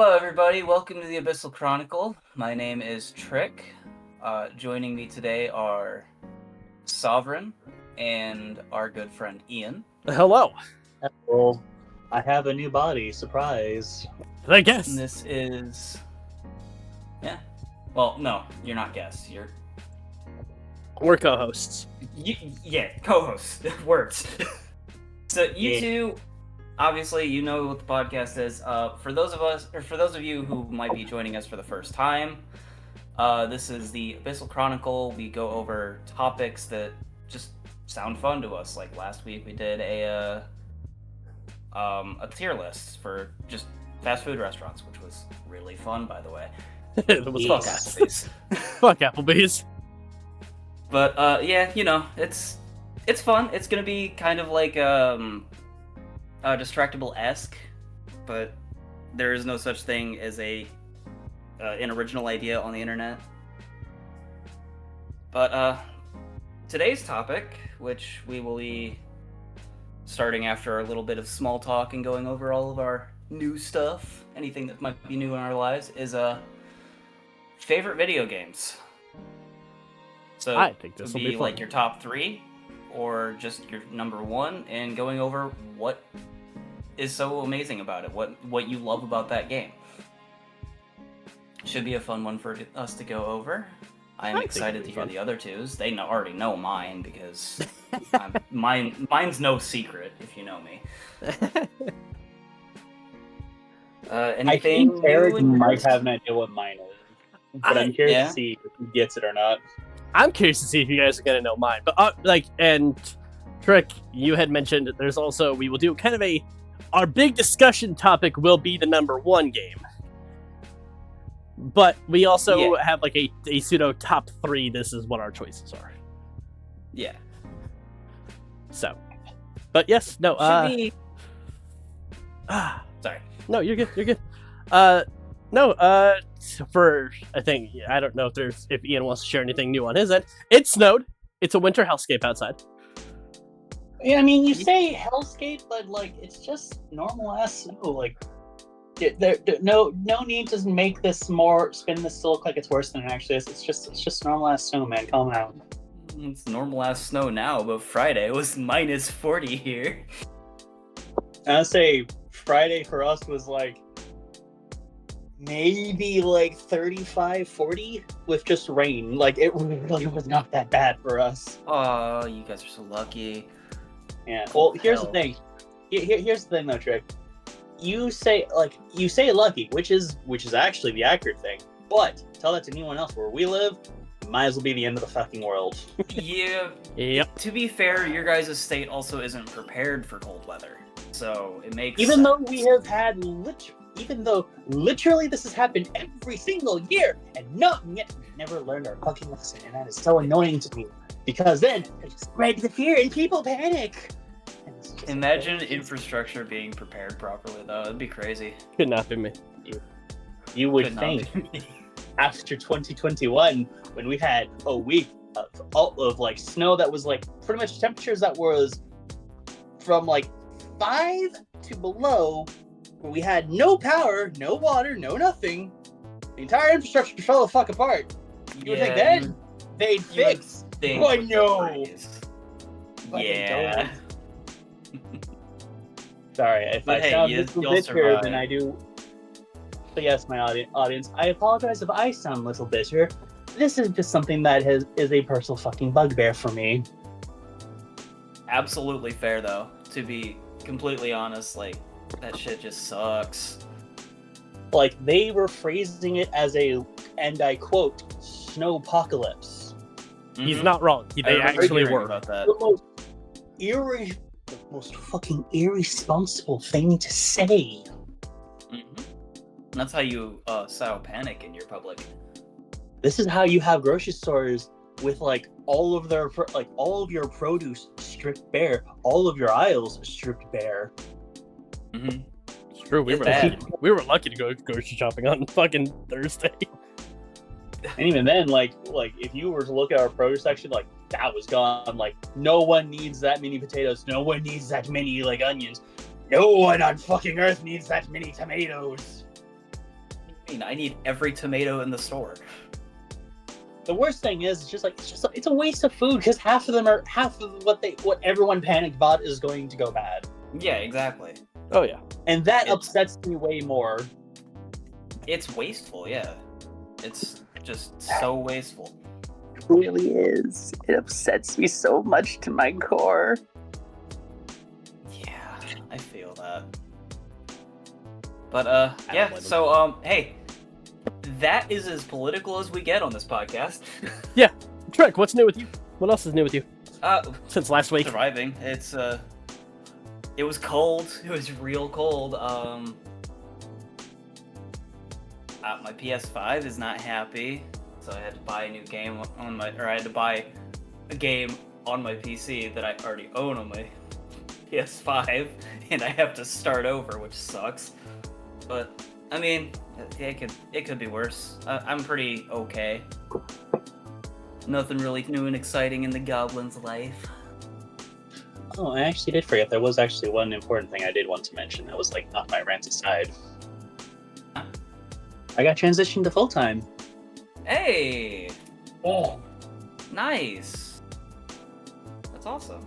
Hello, everybody. Welcome to the Abyssal Chronicle. My name is Trick. Joining me today are Sovereign and our good friend Ian. Hello. Well, I have a new body. Surprise. I guess. And this is... Yeah. Well, no, you're not guests. We're co-hosts. Co-hosts. Words. So you Yeah. two... Obviously, you know what the podcast is. For those of you who might be joining us for the first time, this is the Abyssal Chronicle. We go over topics that just sound fun to us. Like last week, we did a tier list for just fast food restaurants, which was really fun, by the way. It was Fuck Yes. Applebee's. Fuck Applebee's. But yeah, you know, it's fun. It's gonna be kind of like Distractable-esque, but there is no such thing as an original idea on the internet. But today's topic, which we will be starting after a little bit of small talk and going over all of our new stuff, anything that might be new in our lives, is favorite video games. So I think this it will would be be fun. like your top 3, or just your number 1, and going over what is so amazing about it, what you love about that game. Should be a fun one for us to go over. I'm I think excited it'll to be hear fun. the other twos. They already know mine because mine's no secret if you know me. I Anything think Eric new in might yours? have an idea what mine is, but I'm curious Yeah. to see if he gets it or not. I'm curious to see if you guys are gonna know mine. But and Trick, you had mentioned that there's also we will do kind of our big discussion topic will be the number 1 game. But we also have like a pseudo top 3. This is what our choices are. Yeah. So, but yes, no. Should be. Sorry. No, you're good. You're good. No. For I think I don't know if Ian wants to share anything new on his end. It snowed. It's a winter hellscape outside. Yeah, I mean, you say hellscape, but like it's just normal ass snow. Like, no need to make this spin this to look like it's worse than it actually is. It's just normal ass snow, man. Calm down. It's normal ass snow now, but Friday was minus 40 here. I'd say Friday for us was like maybe like 35, 40 with just rain. Like it really was not that bad for us. Oh, you guys are so lucky. Yeah. Well, here's the Hell. thing. Here's the thing, though, Trick. You say lucky, which is actually the accurate thing. But tell that to anyone else where we live, it might as well be the end of the fucking world. Yeah. Yep. To be fair, your guys' state also isn't prepared for cold weather, so it makes Even though we have had literally this has happened every single year, and yet we've never learned our fucking lesson, and that is so annoying to me. Because then it spreads the fear and people panic. And it's just Imagine infrastructure being prepared properly, though. It'd be crazy. Could not be me. You would Could not think be. after 2021, when we had a week of like snow that was like pretty much temperatures that was from like 5 to below, where we had no power, no water, no nothing, the entire infrastructure fell the fuck apart. You would think then they'd fix. Think Oh, with the no. phrase. But they Yeah. Sorry, if But I hey, sound you'll a little bitter survive. than I do. But yes, my audience, I apologize if I sound a little bitter. This is just something that is a personal fucking bugbear for me. Absolutely fair, though. To be completely honest, like, that shit just sucks. Like, they were phrasing it as and I quote, snowpocalypse. He's not wrong. I They remember actually hearing were. about that. The most fucking irresponsible thing to say. And that's how you sow panic in your public. This is how you have grocery stores with like all of your produce stripped bare, all of your aisles stripped bare. Mm-hmm. It's true. We It's were bad. lucky to go grocery shopping on fucking Thursday. And even then, like if you were to look at our produce section, like that was gone. Like no one needs that many potatoes. No one needs that many like onions. No one on fucking earth needs that many tomatoes. mean? I need every tomato in the store. The worst thing is, it's a waste of food because half of what everyone panicked bought is going to go bad. Yeah, exactly. Oh yeah. And that upsets me way more. It's wasteful, yeah. It's just so wasteful. It really is. It upsets me so much to my core. Yeah, I feel that. But yeah, so hey, that is as political as we get on this podcast. Yeah. Trek, what's new with you? What else is new with you? Since last week. Surviving. It was cold. It was real cold. My PS5 is not happy, so I had to buy a new game I had to buy a game on my PC that I already own on my PS5, and I have to start over, which sucks. But I mean, it could be worse. I'm pretty okay. Nothing really new and exciting in the goblin's life. Oh, I actually did forget. There was actually one important thing I did want to mention that was like not my rant aside. I got transitioned to full-time. Hey! Oh. Nice! That's awesome.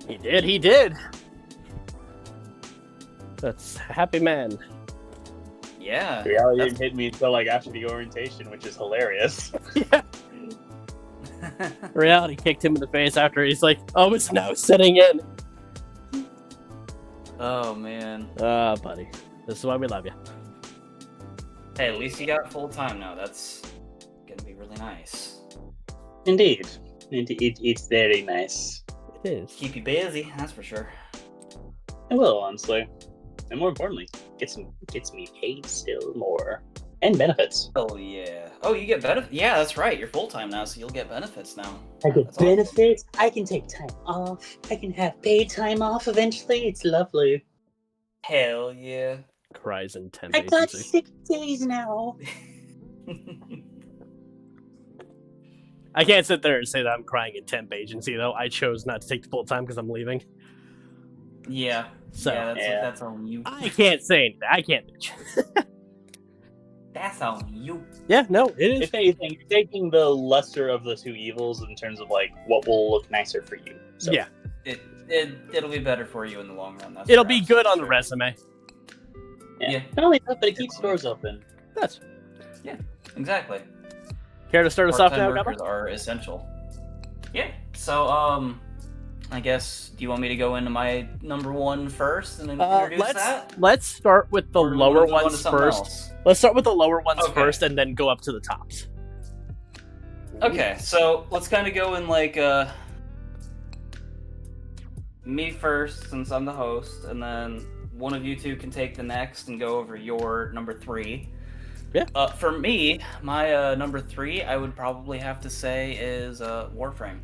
He did. That's a happy man. Yeah. Reality didn't hit me until like after the orientation, which is hilarious. Yeah. Reality kicked him in the face after he's like, oh, it's now setting in. Oh, man. Buddy. This is why we love you. Hey, at least you got full time now. That's gonna be really nice. Indeed. It's very nice. It is. Keep you busy, that's for sure. It will, honestly. And more importantly, gets me paid still more. And benefits. Oh, yeah. Oh, you get benefits? Yeah, that's right. You're full time now, so you'll get benefits now. I get That's benefits. Awesome. I can take time off. I can have paid time off eventually. It's lovely. Hell yeah. Cries in 10 I days. got 6 days now. I can't sit there and say that I'm crying in temp agency, though. I chose not to take the full time because I'm leaving. Yeah. So, that's on you. I can't say anything. I can't bitch. That's on you. Yeah, no, it is. If anything, you're taking the lesser of the two evils in terms of like what will look nicer for you. So. Yeah. It'll be better for you in the long run. It'll be good on the resume. Yeah. Not only that, but it keeps doors open. Yeah, exactly. Care to start us off now, Part-time Gabba? workers are essential. Yeah. So, I guess, do you want me to go into my number one first and then introduce that? Let's start with the Or do you lower wanna move on to ones something first. else? Let's start with the lower ones Okay. first and then go up to the tops. Okay, so let's kind of go in like me first since I'm the host, and then one of you two can take the next and go over your number 3. Yeah. For me, my number 3, I would probably have to say is Warframe.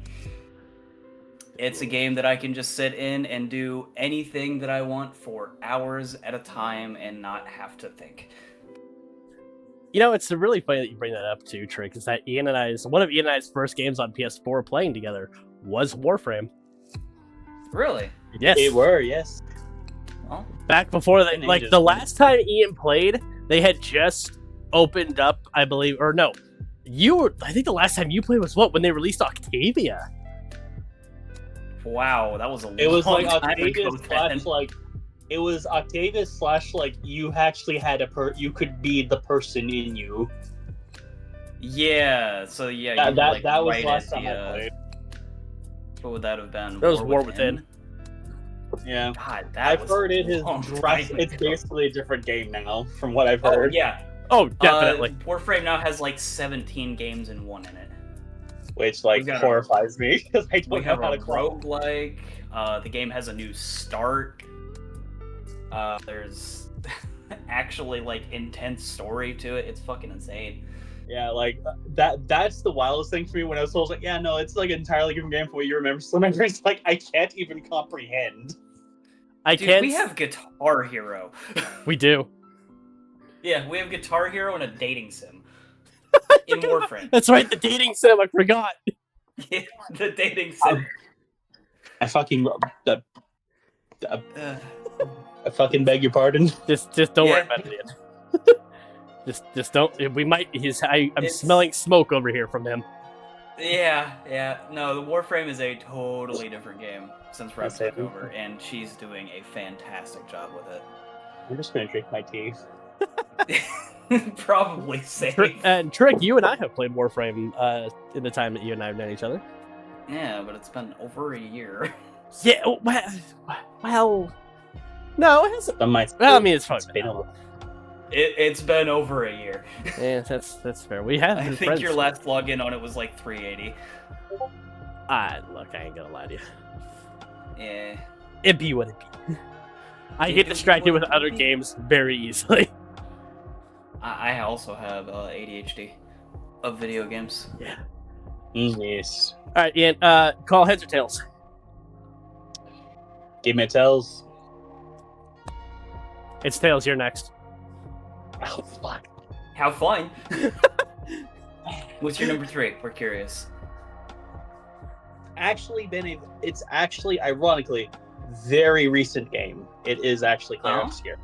It's a game that I can just sit in and do anything that I want for hours at a time and not have to think. You know, it's really funny that you bring that up too, Trick, is that one of Ian and I's first games on PS4 playing together was Warframe. Really? Yes. They were, yes. Well, Back before they, like, the last time Ian played, they had just opened up, I believe, or no, I think the last time you played was when they released Octavia. wow, that was a long It was like time Octavia ago slash then. like it was Octavia slash like you actually had you could be the person in you. Yeah, so yeah, That, you that, like that was right last at time I played. What would that have been? That was War Within. Yeah. God, that I've was heard a it is long dress. time It's ago. basically a different game now, from what I've Oh heard. yeah, Oh, definitely. Warframe now has like 17 games and 1 in it. Which like We got horrifies me because I We don't know have how a to clone. roguelike. The game has a new start. There's actually like intense story to it. It's fucking insane. Yeah, like that's the wildest thing for me when I was told like, yeah, no, it's like an entirely different game from what you remember. So my brain's like, I can't even comprehend. Dude, we have Guitar Hero. We do. Yeah, we have Guitar Hero and a dating sim. In Warframe. That's right, the dating sim, I forgot. Yeah, the dating sim. I fucking I fucking beg your pardon. Just don't worry Yeah. about it. Just don't. We might. I'm It's- smelling smoke over here from him. Yeah. No, the Warframe is a totally different game since Reb That's took it. over, and she's doing a fantastic job with I'm just gonna drink my tea. it. Probably safe. And Trick, you and I have played Warframe in the time that you and I have known each other. Yeah, but it's been over a year. Yeah. Well, no, it hasn't. Well, I mean, it's fine. It's been over a year. Yeah, that's fair. We have. I been think friends. your last login on it was like 380. Look, I ain't gonna lie to you. Yeah. It be what it be. I get distracted with other games very easily. I also have ADHD of video games. Yeah. Yes. All right, Ian. Call heads or tails. Give me tails. It's tails. You're next. Oh fuck. How fun. What's your number 3? We're curious. It's actually ironically very recent game. It is actually Clair Oh? Obscure.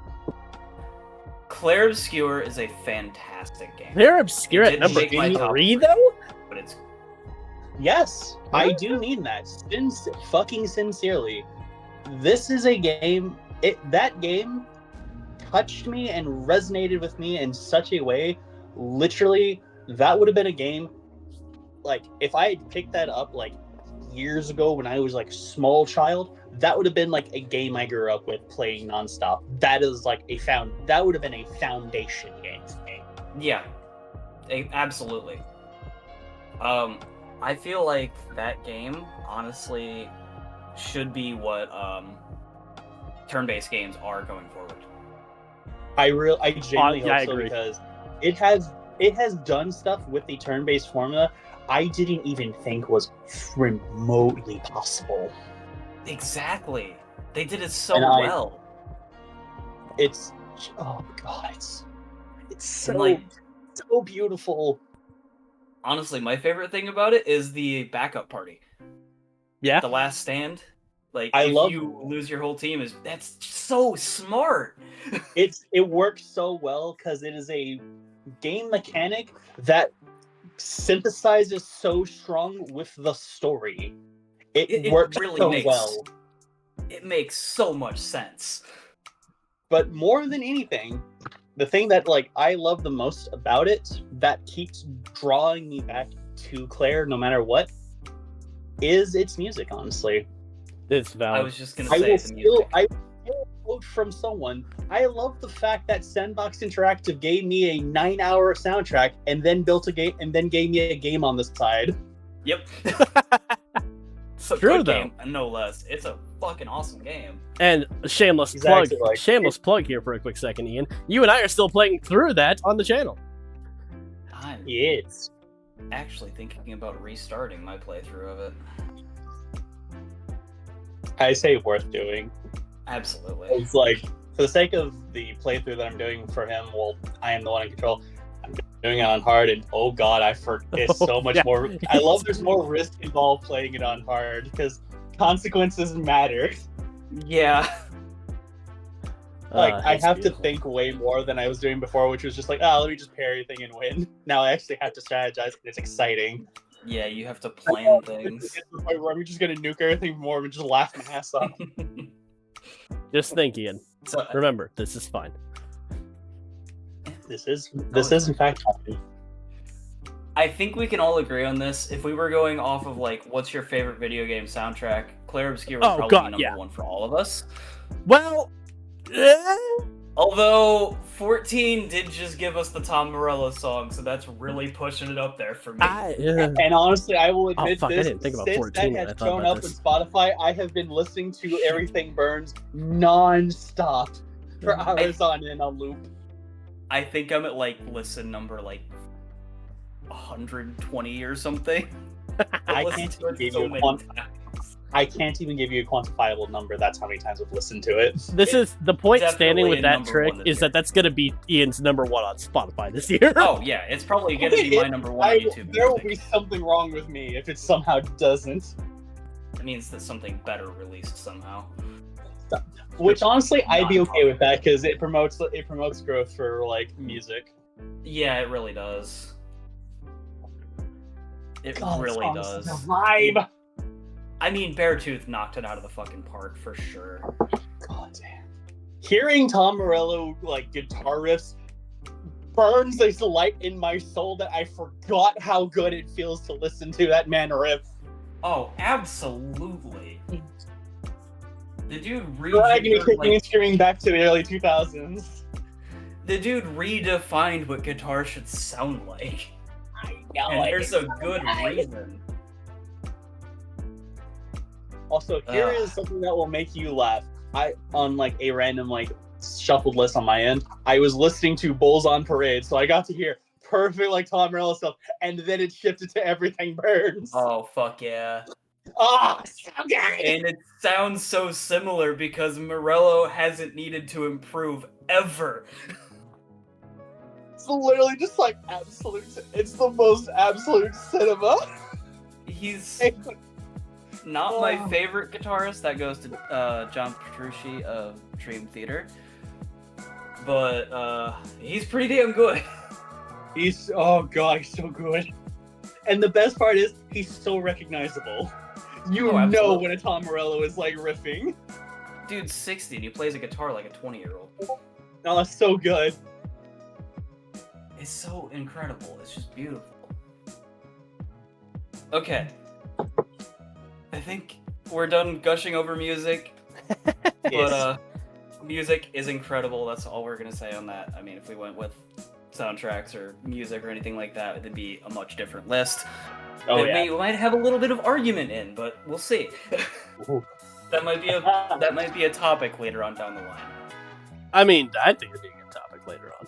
Clair Obscure is a fantastic game. They're obscure It at didn't number make my top 3, though. But it's Yes, I do mean that. Fucking sincerely. This is a game. That game touched me and resonated with me in such a way. Literally, that would have been a game. Like, if I had picked that up like years ago when I was like small child, that would have been like a game I grew up with playing nonstop. That is like that would have been a foundation game for me. Yeah, absolutely. I feel like that game honestly should be what turn-based games are going forward. I genuinely yeah, I hope so agree. because it has done stuff with the turn-based formula I didn't even think was remotely possible. Exactly. They did it so And I- well. It's oh god, it's so And, like, so beautiful. honestly, my favorite thing about it is the backup party. Yeah. The last stand. Like, I if love- you lose your whole team, that's so smart. It works so well because it is a game mechanic that synthesizes so strong with the story. It works really so makes well. It makes so much sense. But more than anything, the thing that like I love the most about it, that keeps drawing me back to Claire no matter what, is its music. Honestly, It's I valid. was just gonna I say will the music. still I will quote from someone. I love the fact that Sandbox Interactive gave me a 9-hour soundtrack and then built a game and then gave me a game on the side. Yep. It's a True, good though. game, no less. It's a fucking awesome game. And shameless He's plug, actually like- shameless plug here for a quick second, Ian. You and I are still playing through that on the channel. I'm Yes. actually thinking about restarting my playthrough of it. I say worth doing. Absolutely. It's like, for the sake of the playthrough that I'm doing for him, well, I am the one in control. I'm doing it on hard, and oh god, it's so much Yeah. more. I love there's more risk involved playing it on hard because consequences matter. Yeah. Like, I it's have beautiful. to think way more than I was doing before, which was just like, oh, let me just parry everything and win. Now I actually have to strategize, and it's exciting. Yeah, you have to plan things. It's the point where I'm just gonna nuke everything more and just laugh my ass off. Just think, Ian. So, Remember, this is fine. This is in fact happening. I think we can all agree on this. If we were going off of like, what's your favorite video game soundtrack? Clair Obscure would Oh, probably God, be number yeah. 1 for all of us. Well, Although 14 did just give us the Tom Morello song, so that's really pushing it up there for me. And honestly, I will admit fuck, I this. didn't think about Since 14 when that I has thought shown about up this. on Spotify, I have been listening to Everything Burns non-stop for hours on end on loop. I think I'm at like listen number like 120 or something. I listened can't to it give so you a many quant- times. I can't even give you a quantifiable number. That's how many times I've listened to it. This is the point standing definitely with a that number trick one this is that year. that's going to be Ian's number 1 on Spotify this year. Oh yeah, it's probably gonna be my number 1 on YouTube. There will be Music. something wrong with me if it somehow doesn't. It means that something better released somehow. Which honestly, I'd be Not okay with that because it promotes growth for like music. Yeah, it really does. It really does. The vibe. I mean, Beartooth knocked it out of the fucking park for sure. God damn. Hearing Tom Morello like guitar riffs burns this light in my soul that I forgot how good it feels to listen to that man riff. Oh, absolutely. The dude kicking and screaming back to the early 2000s. The dude redefined what guitar should sound like. I know. And there's a good reason. Also, here is something that will make you laugh. On like a random like shuffled list on my end, I was listening to Bulls on Parade, so I got to hear perfect like Tom Morello stuff, and then it shifted to Everything Burns. Oh fuck yeah. Oh, so good! And it sounds so similar because Morello hasn't needed to improve ever. It's literally just like absolute. It's the most absolute cinema. He's not my favorite guitarist. That goes to John Petrucci of Dream Theater. But he's pretty damn good. Oh god, he's so good. And the best part is he's so recognizable. You know when a Tom Morello is like riffing. Dude's 60 and he plays a guitar like a 20-year-old. Oh, that's so good. It's so incredible. It's just beautiful. Okay. I think we're done gushing over music. But music is incredible. That's all we're gonna say on that. I mean, if we went with soundtracks or music or anything like that, it'd be a much different list. We might have a little bit of argument in, but we'll see. That might be a topic later on down the line. I mean, I think it'd be a good topic later on.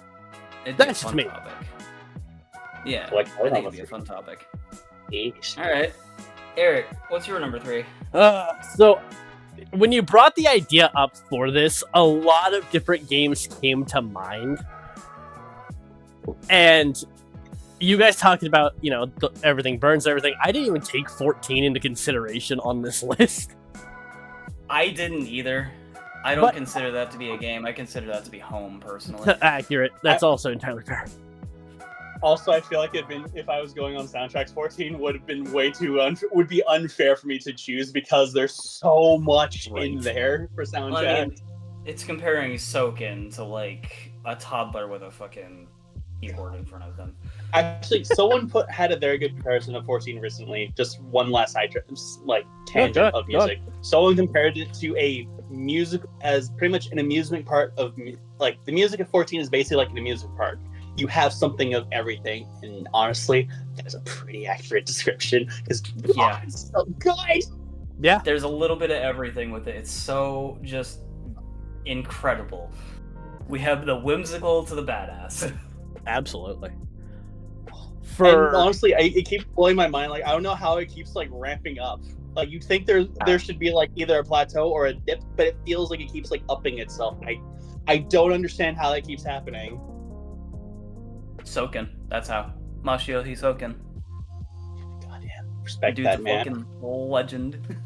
That's just me. Topic. Yeah, I think it'd be a fun topic. All right, Eric, what's your number 3? So when you brought the idea up for this, a lot of different games came to mind, and you guys talked about, Everything Burns, everything. I didn't even take 14 into consideration on this list. I didn't either. I don't consider that to be a game. I consider that to be home, personally. Accurate. That's also entirely fair. Also, I feel like if I was going on soundtracks, 14 would have been would be unfair for me to choose because there's so much in there for soundtrack. Well, I mean, it's comparing Soken to like a toddler with a fucking keyboard in front of them. Actually, someone had a very good comparison of 14 recently. Just one last tangent of music. Someone compared it to a music as pretty much an amusement park of like the music of 14 is basically like an amusement park. You have something of everything, and honestly, that's a pretty accurate description. Because it's so good. Yeah, there's a little bit of everything with it. It's so just incredible. We have the whimsical to the badass. Absolutely. And honestly, it keeps blowing my mind. Like, I don't know how it keeps like ramping up. Like, you'd think there should be like either a plateau or a dip, but it feels like it keeps like upping itself. I don't understand how that keeps happening. Soken, that's how. Mashiyoshi Soken. Goddamn, respect that man. Dude's a fucking legend.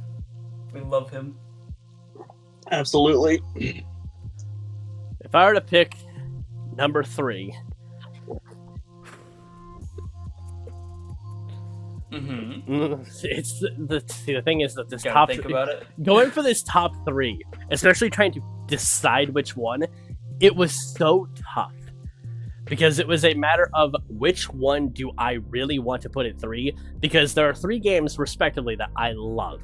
We love him. Absolutely. If I were to pick number 3. Mm-hmm. It's the thing is that this Gotta top think about it. Going for this top 3, especially trying to decide which one, it was so tough because it was a matter of which one do I really want to put at 3, because there are 3 games respectively that I love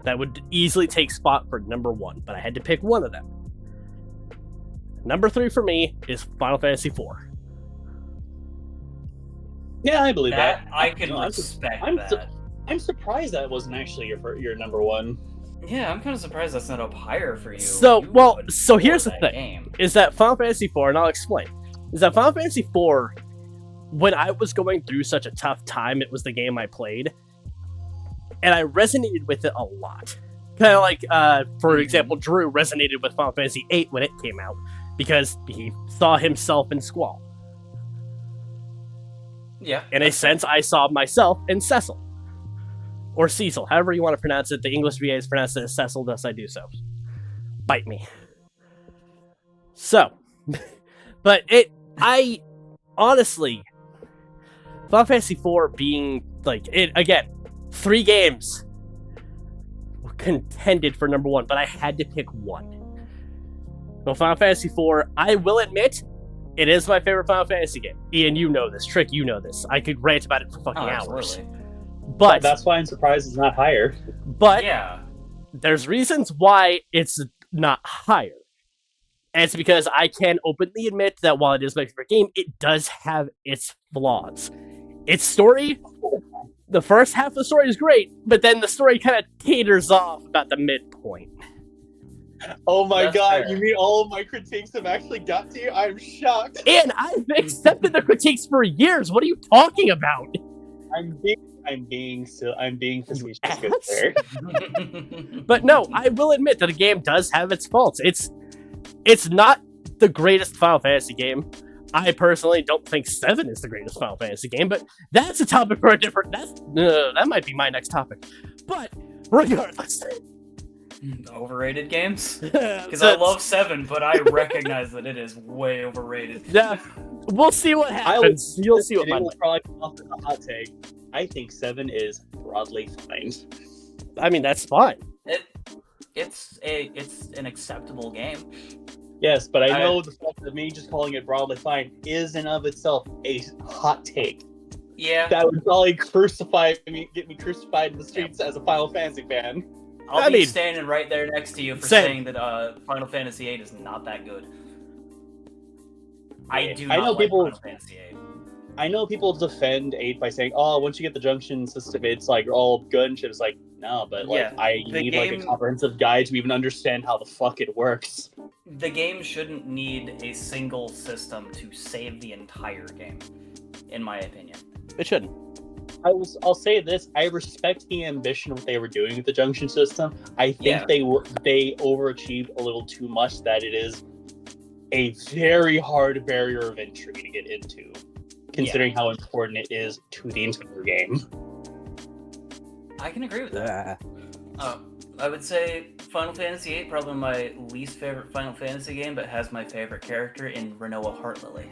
that would easily take spot for number 1, but I had to pick one of them. Number 3 for me is Final Fantasy IV. Yeah, I believe that. I can respect that. I'm surprised that wasn't actually your number 1. Yeah, I'm kind of surprised that's not up higher for you. So here's the thing: is that Final Fantasy IV, and I'll explain. Is that Final Fantasy IV, when I was going through such a tough time, it was the game I played, and I resonated with it a lot. Kind of like, for example, Drew resonated with Final Fantasy VIII when it came out because he saw himself in Squall. Yeah. In a sense, I saw myself in Cecil. Or Cecil, however you want to pronounce it. The English VA is pronounced it as Cecil, thus I do so. Bite me. So, but honestly, Final Fantasy IV being like it again, 3 games contended for number 1, but I had to pick one. Well, Final Fantasy IV, I will admit, it is my favorite Final Fantasy game. Ian, you know this. Trick, you know this. I could rant about it for fucking hours. But that's why I'm surprised it's not higher. But yeah, there's reasons why it's not higher. And it's because I can openly admit that while it is my favorite game, it does have its flaws. Its story, the first half of the story is great, but then the story kind of teeters off about the midpoint. Oh my That's god, fair. you mean all of my critiques have actually got to you? I'm shocked. And I've accepted the critiques for years. What are you talking about? I'm being facetious good there. But no, I will admit that the game does have its faults. It's not the greatest Final Fantasy game. I personally don't think 7 is the greatest Final Fantasy game, but that's a topic for a different... that might be my next topic. But regardless... Overrated games? Because I love 7, but I recognize that it is way overrated. Yeah, we'll see what happens. You'll see what it my will probably come off as a hot take. I think 7 is broadly fine. I mean, that's fine. It's an acceptable game. Yes, but I know the fact that me just calling it broadly fine is in of itself a hot take. Yeah. That would probably get me crucified in the streets as a Final Fantasy fan. I'll be standing right there next to you for saying that Final Fantasy VIII is not that good. I know people, Final Fantasy VIII. I know people defend 8 by saying, "Oh, once you get the junction system, it's like all good and shit." It's like, no, but like I need like a comprehensive guide to even understand how the fuck it works. The game shouldn't need a single system to save the entire game, in my opinion. It shouldn't. I'll say this: I respect the ambition of what they were doing with the junction system. I think they overachieved a little too much. That it is a very hard barrier of entry to get into, considering how important it is to the entire game. I can agree with that. I would say Final Fantasy VIII, probably my least favorite Final Fantasy game, but has my favorite character in Rinoa Heartlily.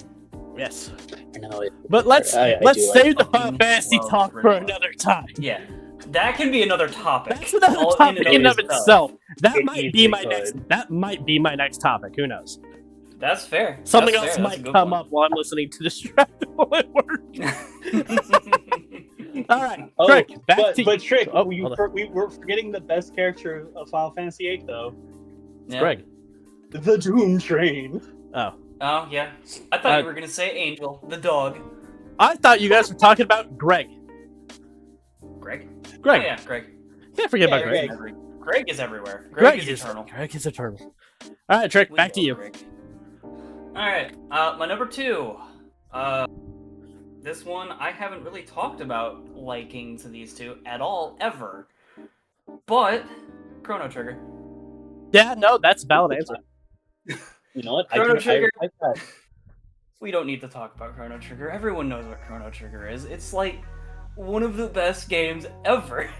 Yes. I know it. But let's save the Final Fantasy talk for another time. Yeah. That can be another topic. That's another topic in and of itself. That might be my next topic. Who knows? That's fair. Something else might come up while I'm listening to Distracted while at work. All right, Trick, back to you. But Trick, we were forgetting the best character of Final Fantasy VIII, though. Yeah. Greg. The Doom Train. Oh, yeah. I thought you were going to say Angel, the dog. I thought you guys were talking about Greg. Greg? Greg. Oh, yeah, Greg. Can't forget about Greg. Greg is everywhere. Greg is eternal. Greg is eternal. All right, Trick, back to you. Greg. All right, my number 2. This one, I haven't really talked about liking to these two at all, ever. But, Chrono Trigger. Yeah, no, that's a valid answer. You know what? Chrono Trigger. We don't need to talk about Chrono Trigger. Everyone knows what Chrono Trigger is. It's like one of the best games ever.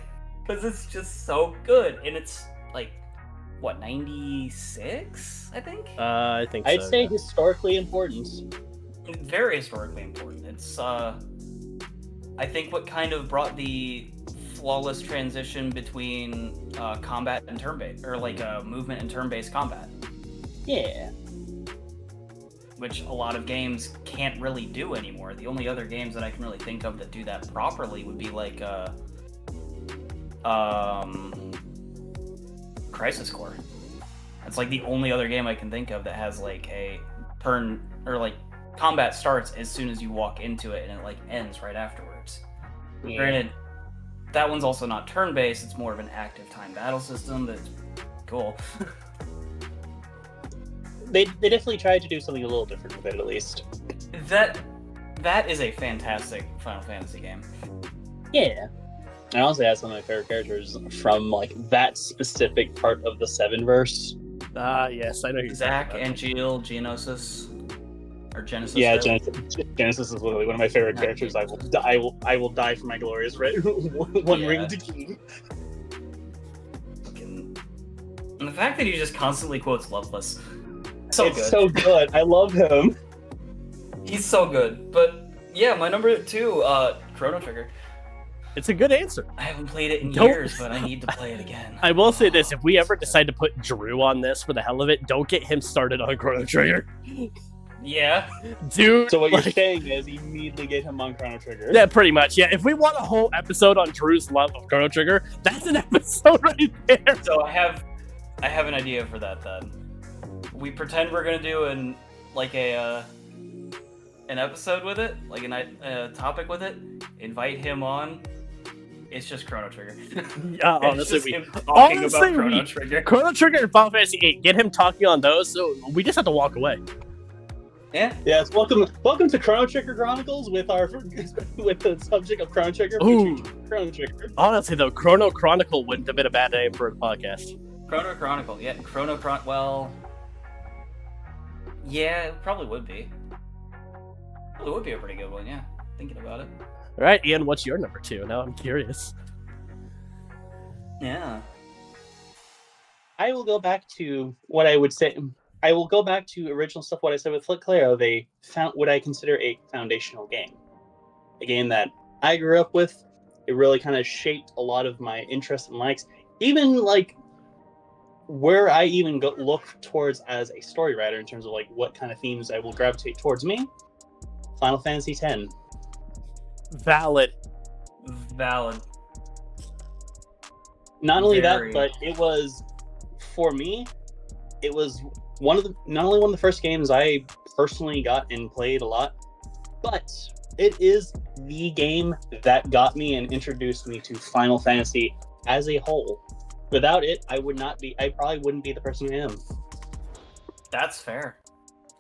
Because it's just so good. And it's like, what, 96, I think? I think so. I'd say historically important. Very historically important. It's, I think what kind of brought the flawless transition between combat and turn-based, or like movement and turn-based combat. Yeah. Which a lot of games can't really do anymore. The only other games that I can really think of that do that properly would be like Crisis Core. That's like the only other game I can think of that has like a turn, or like combat starts as soon as you walk into it and it like ends right afterwards. Yeah. Granted, that one's also not turn-based, it's more of an active time battle system, but it's cool. They definitely tried to do something a little different with it, at least. That is a fantastic Final Fantasy game. Yeah. I honestly have some of my favorite characters from like that specific part of the 7-verse. Yes, I know you're Zack, Angeal, Geonosis. Or Genesis. Yeah, Genesis is literally one of my favorite characters. I will die for my glorious one ring to keep. And the fact that he just constantly quotes Loveless. It's so good. I love him. He's so good. But yeah, my number 2, Chrono Trigger. It's a good answer. I haven't played it in Don't- years, but I need to play it again. I will say this: if we ever decide to put Drew on this for the hell of it, don't get him started on Chrono Trigger. Yeah. Dude. So what you're like- saying is immediately get him on Chrono Trigger. Yeah, pretty much. Yeah, if we want a whole episode on Drew's love of Chrono Trigger, that's an episode right there. So I have an idea for that then. We pretend we're gonna do an episode with it, like a topic with it. Invite him on. It's just Chrono Trigger. Yeah, honestly, It's just him talking honestly, about Chrono Trigger. Chrono Trigger and Final Fantasy VIII, get him talking on those, so we just have to walk away. Yeah. Yes, welcome to Chrono Trigger Chronicles with the subject of Chrono Trigger. Ooh. featuring Chrono Trigger. Honestly, though, Chrono Chronicle wouldn't have been a bad name for a podcast. Chrono Chronicle. Yeah, well, yeah, it probably would be. It would be a pretty good one, yeah. Thinking about it. All right, Ian, what's your number 2? Now I'm curious. Yeah. I will go back to what I would say. I will go back to original stuff. What I said with Flick Claire of what I consider a foundational game, a game that I grew up with. It really kind of shaped a lot of my interests and likes. Even like where I even look towards as a story writer in terms of like what kind of themes I will gravitate towards me. Final Fantasy X. Valid. Not only Very. that, but it was, for me, it was not only one of the first games I personally got and played a lot, but it is the game that got me and introduced me to Final Fantasy as a whole. Without it, I probably wouldn't be the person I am. That's fair.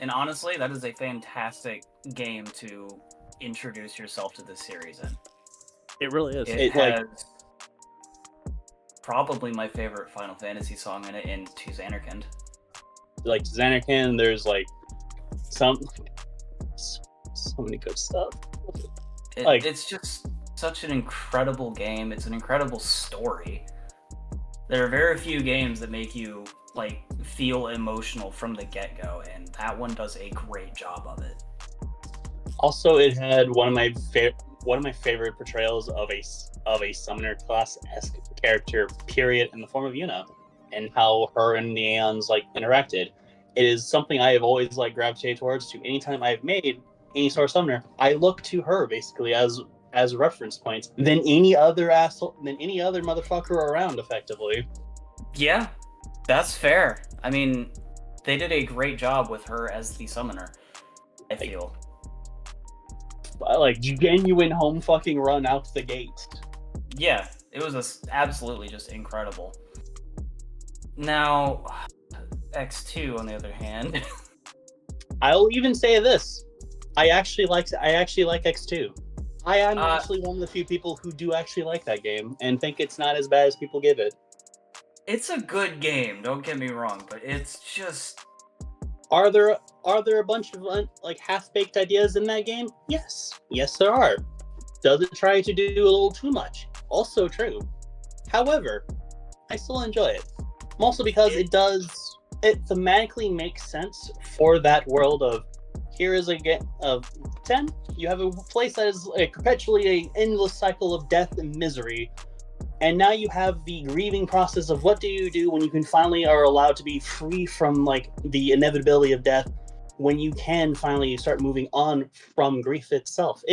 And honestly, that is a fantastic game to introduce yourself to this series in. It really is. It has probably my favorite Final Fantasy song in it, in To Xanarkand. Like Xanarkand, there's like so many good stuff. It's just such an incredible game. It's an incredible story. There are very few games that make you like feel emotional from the get-go, and that one does a great job of it. Also, it had one of my favorite portrayals of a summoner class-esque character, period, in the form of Yuna, and how her and the Aeons like interacted. It is something I have always like gravitated towards. To anytime I've made any sort of summoner, I look to her basically as reference points than any other motherfucker around, effectively. Yeah, that's fair. I mean, they did a great job with her as the summoner, I feel. Like genuine home fucking run out the gate. Yeah, it was absolutely just incredible. Now, X2 on the other hand. I'll even say this: I actually like X2. I am actually one of the few people who do actually like that game and think it's not as bad as people give it. It's a good game, don't get me wrong, but it's just... Are there a bunch of like half-baked ideas in that game? Yes, there are. Does it try to do a little too much? Also true. However, I still enjoy it. Mostly because it thematically makes sense for that world of, here is a game of 10, you have a place that is like perpetually an endless cycle of death and misery, and now you have the grieving process of what do you do when you can finally are allowed to be free from like the inevitability of death, when you can finally start moving on from grief itself.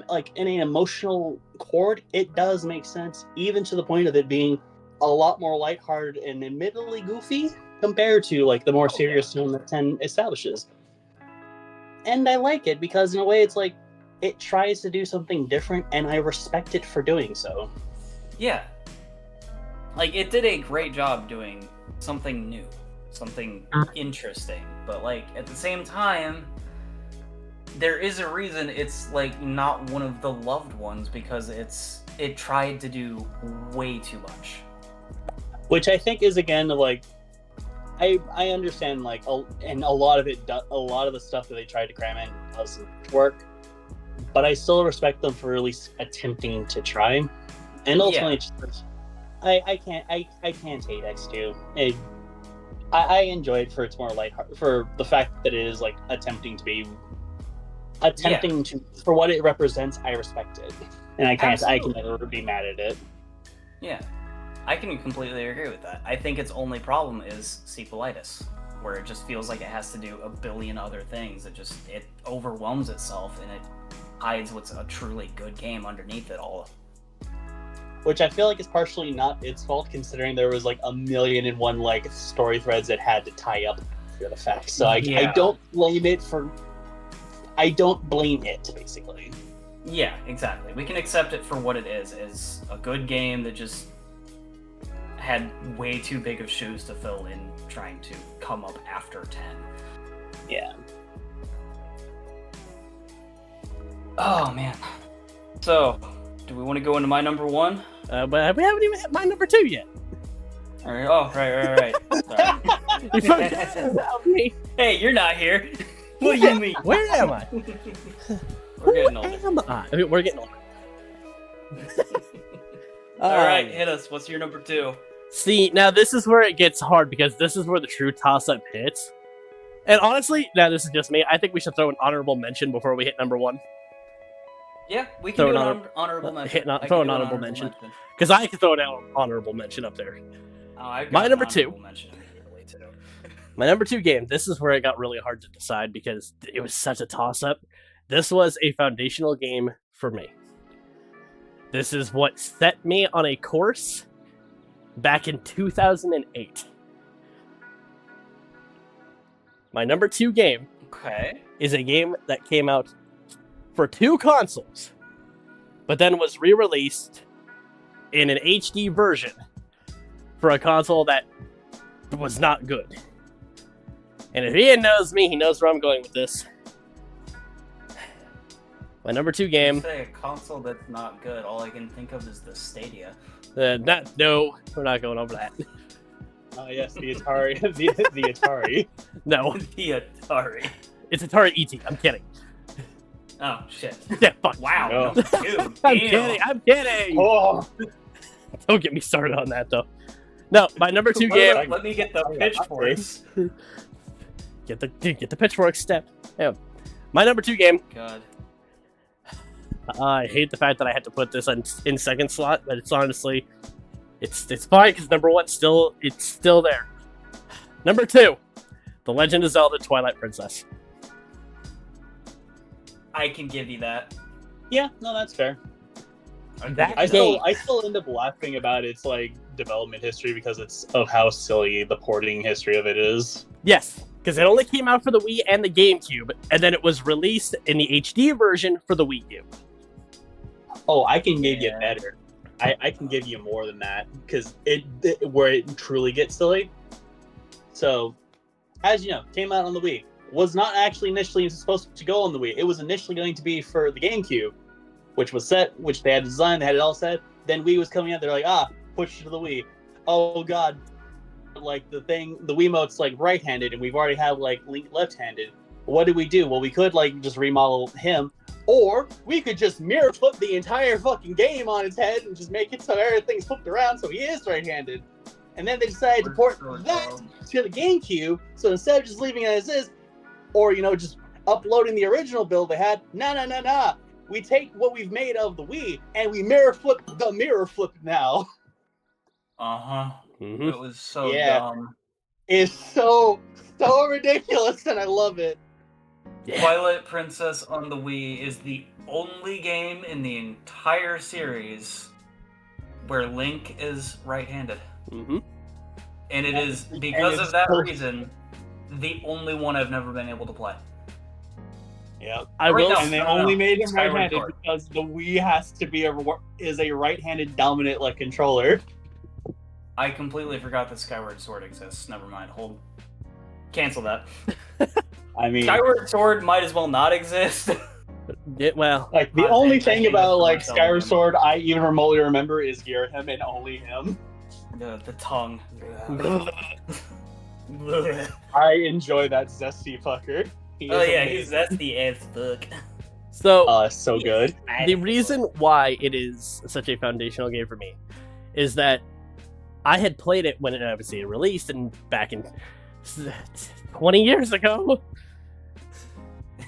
Like in an emotional chord, it does make sense, even to the point of it being a lot more lighthearted and admittedly goofy compared to like the more serious tone that 10 establishes. And I like it because in a way it's like it tries to do something different, and I respect it for doing so. Yeah. Like, it did a great job doing something new, something interesting, but like at the same time, there is a reason it's like not one of the loved ones, because it tried to do way too much. Which I think is again like I understand like and a lot of the stuff that they tried to cram in doesn't work, but I still respect them for at least attempting to try. And ultimately, I can't hate X2. I enjoy it for its more lighthearted, for the fact that it is like attempting to for what it represents. I respect it, and I can never be mad at it. Yeah, I can completely agree with that. I think its only problem is sequelitis, where it just feels like it has to do a billion other things. It overwhelms itself, and it hides what's a truly good game underneath it all. Which I feel like is partially not its fault, considering there was like 1,000,001 like story threads it had to tie up for the fact. So I don't blame it basically. Yeah, exactly. We can accept it for what it is a good game that just had way too big of shoes to fill in trying to come up after 10. Yeah. Oh man. So, do we want to go into my number one? But we haven't even hit my number 2 yet. All right. Oh, right. Sorry. You forgot about me. Hey, you're not here. What do you mean? Where am I? We're getting older. Who am I? I mean, we're getting older. All right, hit us. What's your number 2? See, now this is where it gets hard, because this is where the true toss-up hits. And honestly, now this is just me. I think we should throw an honorable mention before we hit number 1. Yeah, we can do an honorable mention. Throw an honorable mention. Because I can throw an honorable mention up there. Oh, I've got my number 2. Too. My number 2 game, this is where it got really hard to decide because it was such a toss-up. This was a foundational game for me. This is what set me on a course back in 2008. My number 2 game is a game that came out for 2 consoles, but then was re-released in an HD version for a console that was not good. And if Ian knows me, he knows where I'm going with this. My number 2 game. You say a console that's not good. All I can think of is the Stadia. No, we're not going over that. Oh yes, the Atari, the Atari. No, the Atari. It's Atari ET. I'm kidding. Oh shit! Yeah, fuck. Wow. No. Dude, I'm kidding. Oh, don't get me started on that though. No, my number 2 game. Let me get the pitchforks. Get the pitchfork step. Yeah. My number 2 game. God. I hate the fact that I had to put this in second slot, but it's honestly, it's fine because number 1 it's still there. Number 2, The Legend of Zelda: Twilight Princess. I can give you that. yeah, no, that's fair. I still end up laughing about its like development history because it's of how silly the porting history of it is. Yes, because it only came out for the Wii and the GameCube, and then it was released in the HD version for the Wii U. Oh, I can give you better. I can give you more than that because where it truly gets silly. So, as you know, came out on the Wii. Was not actually initially supposed to go on the Wii. It was initially going to be for the GameCube, which they had designed, they had it all set. Then Wii was coming out. They're like, push it to the Wii. Oh god, like the Wiimote's like right-handed, and we've already have like Link left-handed. What do? Well, we could like just remodel him. Or we could just mirror flip the entire fucking game on its head and just make it so everything's flipped around so he is right-handed. And then they decided to port that to the GameCube, so instead of just leaving it as is, or, just uploading the original build they had, nah. We take what we've made of the Wii, and we mirror flip the mirror flip now. Uh-huh. Mm-hmm. It was so dumb. It's so ridiculous, and I love it. Yeah. Twilight Princess on the Wii is the only game in the entire series where Link is right-handed. Mm-hmm. And it is, because of that reason, the only one I've never been able to play. Yeah, And they only made him right-handed because the Wii has to be is a right-handed dominant like controller. I completely forgot that Skyward Sword exists. Never mind. Cancel that. I mean, Skyward Sword might as well not exist. Well, like the only thing about like Skyward Sword I even remotely remember is Girahim and only him. The tongue. I enjoy that zesty fucker. He's zesty as fuck. so so good. The reason why it is such a foundational game for me is that I had played it when it obviously released and back in 20 years ago.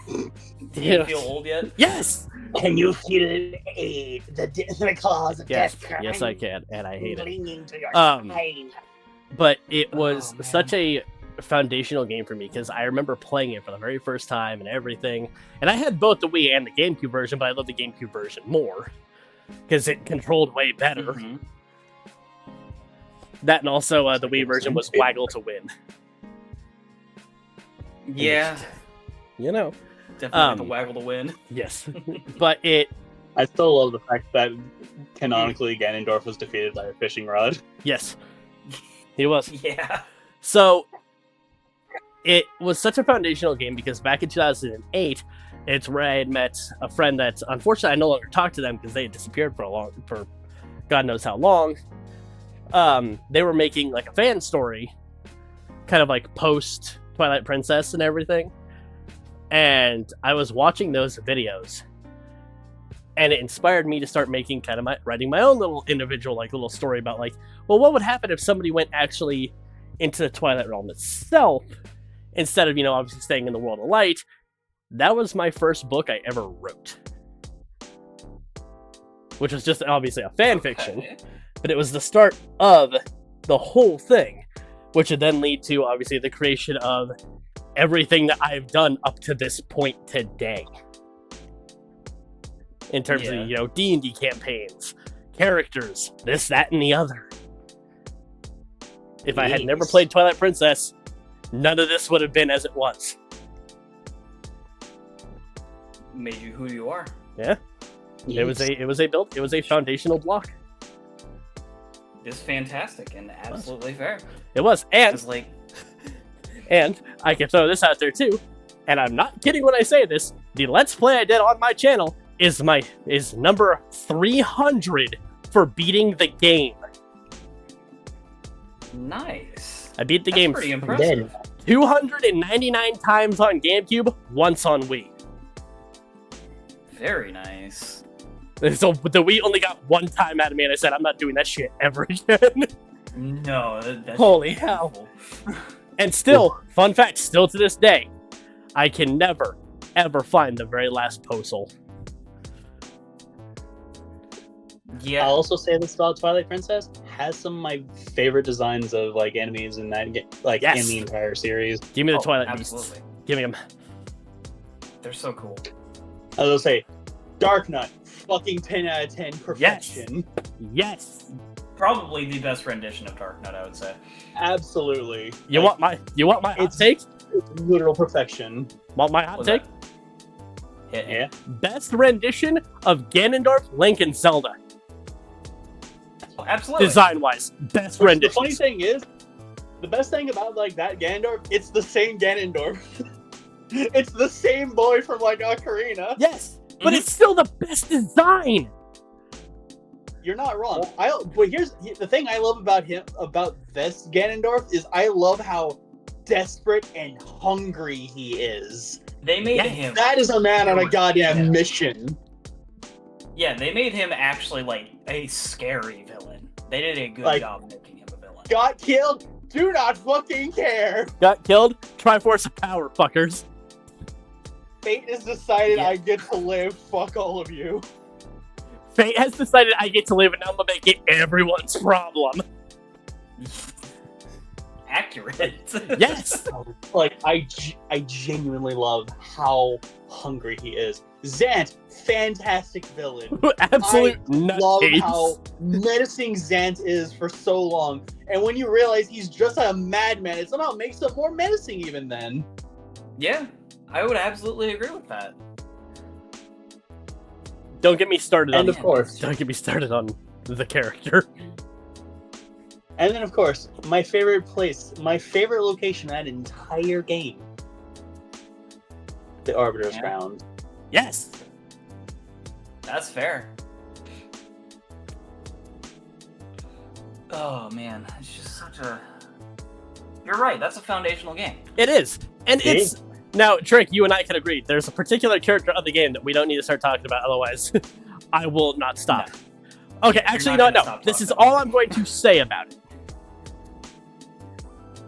Do you feel old yet? Yes. Can you feel the claws of Yes, death? yes, I can, and I hate it. Clinging to your Um, side? But it was man. such a foundational game for me because I remember playing it for the very first time and everything. And I had both the Wii and the GameCube version, but I love the GameCube version more because it controlled way better. Mm-hmm. That and also the Wii version was waggle to win. Yeah, You know. definitely the waggle to win. Yes. But it, I still love the fact that canonically Ganondorf was defeated by a fishing rod. yes, he was. Yeah. So it was such a foundational game because back in 2008, it's where I had met a friend that unfortunately I no longer talk to them because they had disappeared for God knows how long. They were making like a fan story, kind of like post Twilight Princess and everything. And I was watching those videos, and it inspired me to start making writing my own little individual little story about well, what would happen if somebody went actually into the Twilight Realm itself instead of obviously staying in the World of Light. That was my first book I ever wrote, which was just obviously a fan fiction, but it was the start of the whole thing, which would then lead to obviously the creation of everything that I've done up to this point today. In terms of, D&D campaigns, characters, this, that, and the other. If I had never played Twilight Princess, none of this would have been as it was. Made you who you are. Yeah. It was a foundational block. It's fantastic and absolutely fair. It was. And It's like, And I can throw this out there too, and I'm not kidding when I say this, the Let's Play I did on my channel is number 300 for beating the game. nice. I beat the That's game pretty impressive. 299 times on GameCube, once on Wii. Very nice. So the Wii only got one time out of me, and I said, I'm not doing that shit ever again. No, that's Holy hell. And still, fun fact, still to this day, I can never, ever find the very last postal. Yeah. I'll also say this about Twilight Princess has some of my favorite designs of enemies in that in the entire series. Give me the Oh, Twilight Beasts. absolutely. Give me them. They're so cool. I was gonna say, Dark Knight, fucking 10 out of 10 perfection. Yes. Probably the best rendition of Dark Knight, I would say. Absolutely. You want my hot it's- take? It's literal perfection. Want my hot Was take? that- Hit. Yeah. Best rendition of Ganondorf, Link, and Zelda. Oh, absolutely. Design-wise, best The rendition. funny thing is, the best thing about that Ganondorf, it's the same Ganondorf. It's the same boy from Ocarina. Yes, but it's still the best design. You're not wrong. But here's the thing I love about this Ganondorf is I love how desperate and hungry he is. They made him. That is a man on a goddamn mission. Yeah, they made him actually a scary villain. They did a good job making him a villain. Got killed. Do not fucking care. Got killed. Triforce of power, fuckers. Fate has decided Yeah. I get to live. Fuck all of you. Fate has decided I get to live, and now I'm gonna make it everyone's problem. Accurate. Yes. I genuinely love how hungry he is. Zant, fantastic villain. Absolute Love nutcase. how menacing Zant is for so long, and when you realize he's just a madman, it somehow makes him more menacing even then. Yeah, I would absolutely agree with that. Don't get me started on. And of course, Don't get me started on the character. and then of course, my favorite location in that entire game, the Arbiter's Ground. Yes. That's fair. Oh man, it's just such a... You're right, that's a foundational game. It is. And It it's... Now, Trick, you and I can agree. There's a particular character of the game that we don't need to start talking about, otherwise I will not stop. Okay, actually, not no. gonna stop This is talking all I'm going to say about it.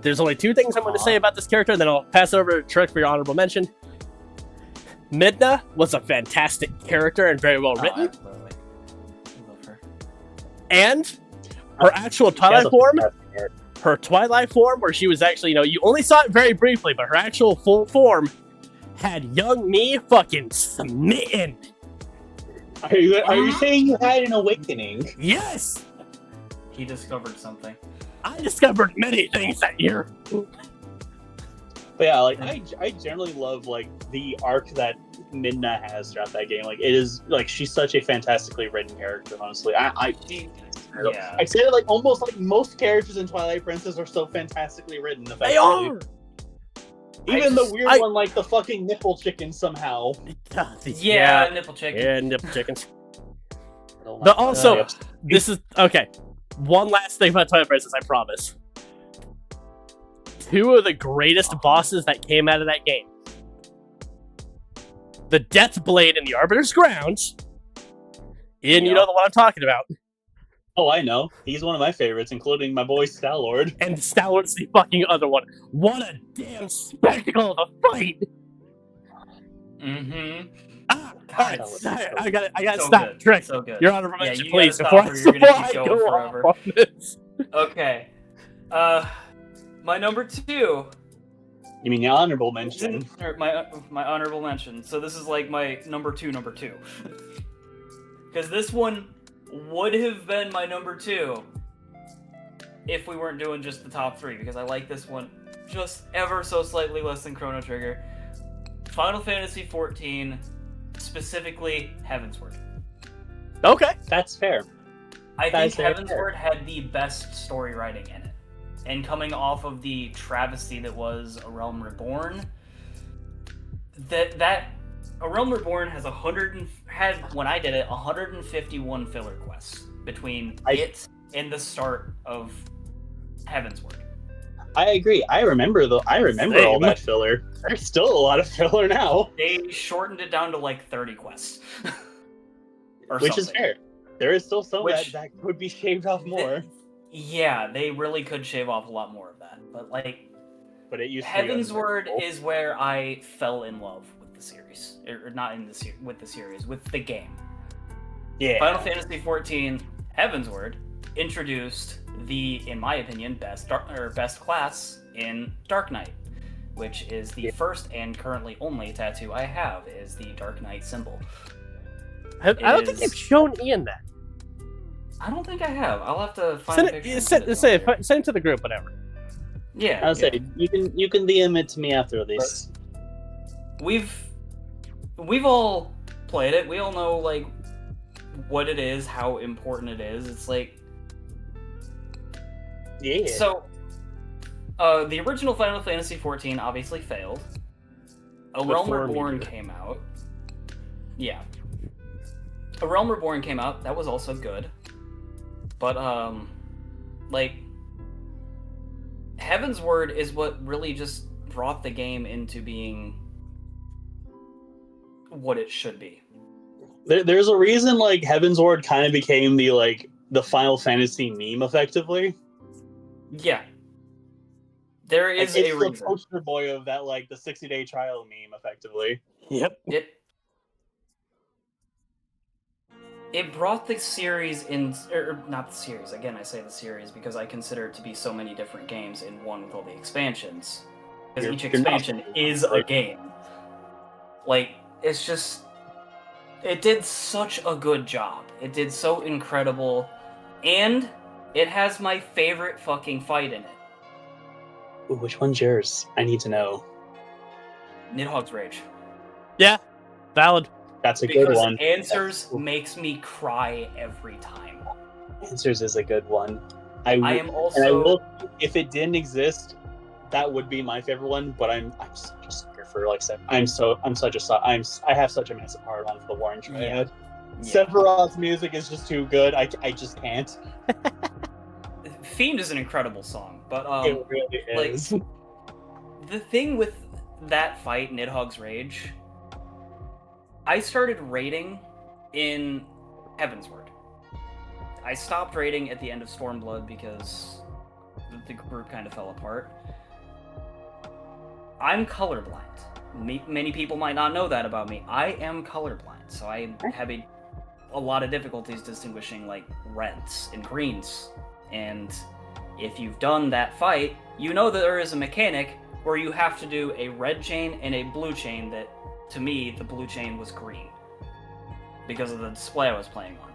There's only two things I'm going to say about this character, then I'll pass over to Trick for your honorable mention. Midna was a fantastic character and very well written. Absolutely. I love her. And her actual Twilight form, where she was actually, you only saw it very briefly, but her actual full form had young me fucking smitten. Are you saying you had an awakening? Yes! He discovered something. I discovered many things that year. But yeah, like I generally love like the arc that Midna has throughout that game. Like it is like she's such a fantastically written character. Honestly, I say that like almost like most characters in Twilight Princess are so fantastically written. They are. Even the weird one, like the fucking nipple chicken somehow. Yeah, nipple chicken. Yeah, nipple chickens. But also, this is okay. One last thing about Twilight Princess, I promise. Two of the greatest bosses that came out of that game. The Death Blade in the Arbiter's Grounds. Ian, you know the one I'm talking about. Oh, I know. He's one of my favorites, including my boy Stalwart. And Stalwart's the fucking other one. What a damn spectacle of a fight! Mm-hmm. Alright, I gotta so stop. Good. Trick, so good. your honorable mention, you please, before I go forever. off on this. Okay. My number 2. You mean the honorable mention? Or my honorable mention. So this is like my number 2. Because this one would have been my number 2 if we weren't doing just the top 3, because I like this one just ever so slightly less than Chrono Trigger. Final Fantasy XIV, specifically Heavensward. Okay. That's fair. I think Heavensward had the best story writing in it. And coming off of the travesty that was A Realm Reborn, that A Realm Reborn has when I did it, 151 filler quests between it and the start of Heavensward. I agree. I remember all that filler. There's still a lot of filler now. They shortened it down to like 30 quests. Which is fair. There is still some that could be shaved off more. Yeah, they really could shave off a lot more of that. But it used Heavensward is where I fell in love with the series. Or not in the with the series, with the game. Yeah. Final Fantasy XIV Heavensward introduced the, in my opinion, best class in Dark Knight, which is the first and currently only tattoo I have is the Dark Knight symbol. I don't think you've shown Ian that. I don't think I have. I'll have to find a picture. Send it to the group, whatever. Yeah. I'll say you can DM it to me after this. We've all played it. We all know like what it is, how important it is. It's like So the original Final Fantasy XIV obviously failed. A Realm Reborn came out. Yeah. A Realm Reborn came out. That was also good. But, like, Heavensward is what really just brought the game into being what it should be. There's a reason, like, Heavensward kind of became the Final Fantasy meme, effectively. Yeah. There is a reason. It's the poster boy of that, like, the 60-day trial meme, effectively. Yep. It brought the series in, or not the series, again I say the series because I consider it to be so many different games in one with all the expansions. Because each expansion is a game. Like, it's just, it did such a good job. It did so incredible, and it has my favorite fucking fight in it. Ooh, which one's yours? I need to know. Nidhogg's Rage. Yeah, valid. That's a good one. Answers makes me cry every time. Answers is a good one. I if it didn't exist, that would be my favorite one. But I'm such a sucker for I have such a massive heart on for the Warren Triad. Yeah. Sephiroth's music is just too good. I just can't. Fiend is an incredible song, but it really is. Like, the thing with that fight, Nidhogg's Rage, I started raiding in Heavensward. I stopped raiding at the end of Stormblood because the group kind of fell apart. I'm colorblind. Many people might not know that about me. I am colorblind, so I have a lot of difficulties distinguishing like reds and greens. And if you've done that fight, you know that there is a mechanic where you have to do a red chain and a blue chain that, to me, the blue chain was green because of the display I was playing on.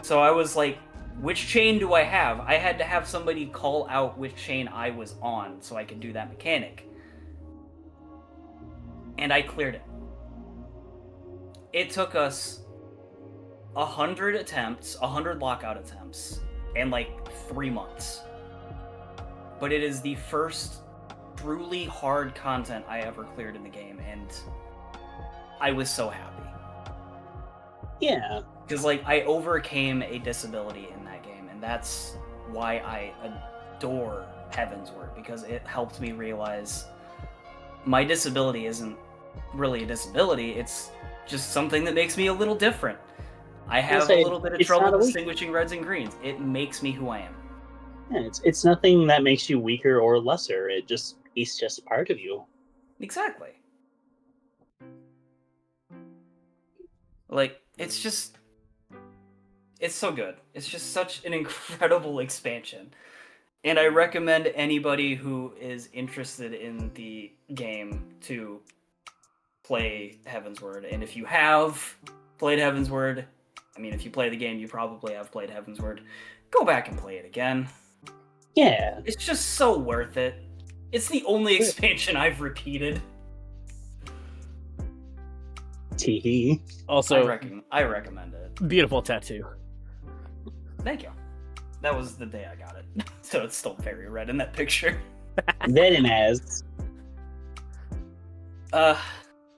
So I was like, which chain do I have? I had to have somebody call out which chain I was on so I could do that mechanic. And I cleared it. It took us 100 attempts, 100 lockout attempts, and like 3 months. But it is the first truly hard content I ever cleared in the game, and I was so happy. Yeah. Because like I overcame a disability in that game, and that's why I adore Heavensward, because it helped me realize my disability isn't really a disability, it's just something that makes me a little different. I have a little bit of trouble distinguishing reds and greens. It makes me who I am. Yeah, it's nothing that makes you weaker or lesser. It's just a part of you. Exactly. Like, it's so good. It's just such an incredible expansion. And I recommend anybody who is interested in the game to play Heavensward. And if you have played Heavensward, I mean, if you play the game, you probably have played Heavensward, go back and play it again. Yeah. It's just so worth it. It's the only expansion I've repeated. Teehee. Also, I recommend it. Beautiful tattoo. Thank you. That was the day I got it. So it's still very red in that picture. Very nice.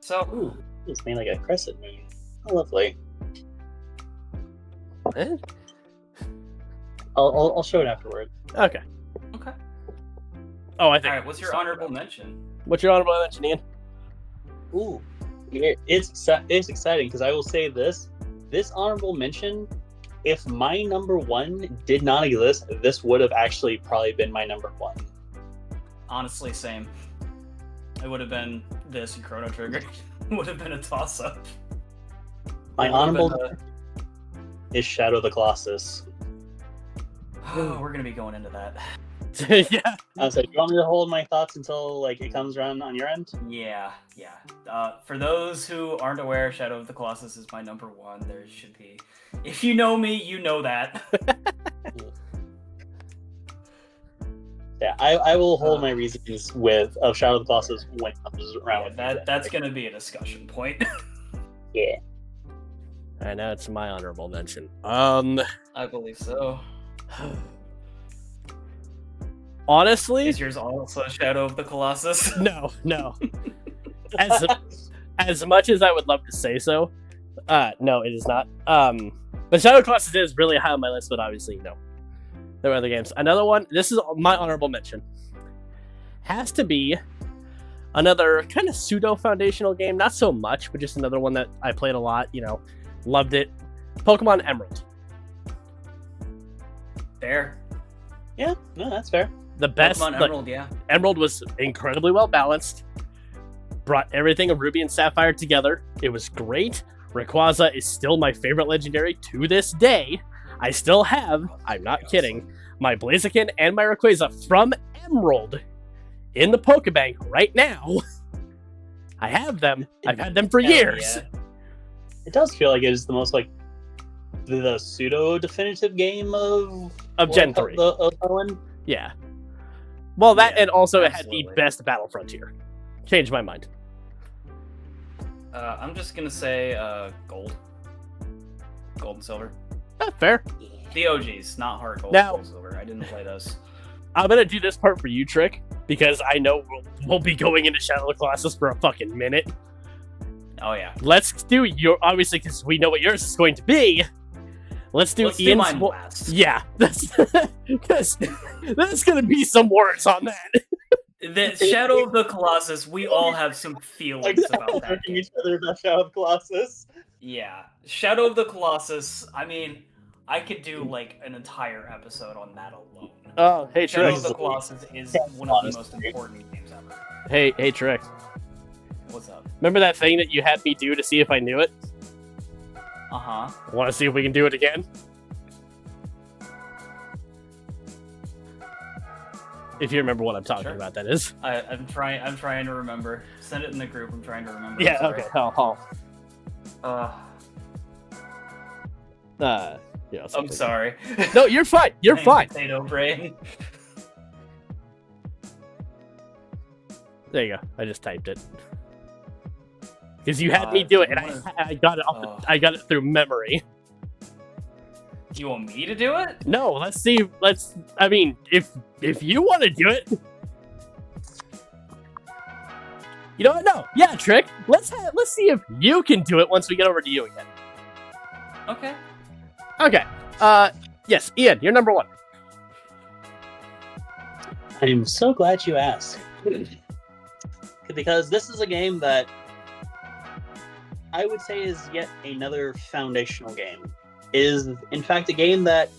So It's made like a crescent moon. Oh, lovely. Eh? I'll show it afterward. Okay. Okay. Oh, I think. All right. What's your honorable mention? What's your honorable mention, Ian? Ooh, it's exciting because I will say this honorable mention. If my number one did not exist, this would have actually probably been my number one. Honestly, same. It would have been this and Chrono Trigger. It would have been a toss-up. My honorable is Shadow of the Colossus. Oh, we're gonna be going into that. Yeah. So do you want me to hold my thoughts until like it comes around on your end? Yeah. For those who aren't aware, Shadow of the Colossus is my number one. There should be. If you know me, you know that. Yeah, I will hold my reasons of Shadow of the Colossus when it comes around. Yeah, that's gonna be a discussion point. Yeah. I know it's my honorable mention. I believe so. Honestly, Is yours also Shadow of the Colossus? no. As much as I would love to say so, no, it is not. But Shadow of the Colossus is really high on my list, but obviously, no. There are other games. Another one, this is my honorable mention, has to be another kind of pseudo-foundational game. Not so much, but just another one that I played a lot, loved it. Pokemon Emerald. Fair. Yeah, no, that's fair. The best. Pokemon Emerald, yeah. Emerald was incredibly well balanced. Brought everything of Ruby and Sapphire together. It was great. Rayquaza is still my favorite legendary to this day. I still have, I'm not kidding, my Blaziken and my Rayquaza from Emerald in the Pokebank right now. I have them. I've had them for years. Yeah. It does feel like it is the most like the pseudo definitive game of Gen 3. Of one. Yeah. Well, that Yeah, and also absolutely. it had the best Battle Frontier. Changed my mind. I'm just gonna say gold. Gold and silver. Fair. The OGs, not hard gold, Now- gold and silver. I didn't play those. I'm gonna do this part for you, Trick, because I know we'll be going into Shadow of the Colossus for a fucking minute. Oh yeah. Let's do your, obviously, because we know what yours is going to be. Let's do Let's do Ian's. mine last. Yeah, that's because there's gonna be some words on that. The Shadow of the Colossus, we all have some feelings about that Talking game. each other about Shadow of the Colossus. Yeah. Shadow of the Colossus, I mean, I could do like an entire episode on that alone. Oh, hey, Shadow Trick. of the Colossus is one of the most important games ever. Hey, Trick. What's up? Remember that thing that you had me do to see if I knew it? Uh-huh. Want to see if we can do it again? If you remember what I'm talking about, that is. I'm trying to remember. Send it in the group. I'm trying to remember. Yeah. Okay. Yeah. I'm sorry. No, you're fine. You're fine. Potato brain. There you go. I just typed it because you had me do it, and I got it off. I got it through memory. Do you want me to do it? No. Let's see. I mean, if you want to do it, you know what? No. Yeah, Trick. Let's see if you can do it once we get over to you again. Okay. Okay. Yes, Ian, you're number 1. I'm so glad you asked. Because this is a game that I would say is yet another foundational game. Is in fact a game that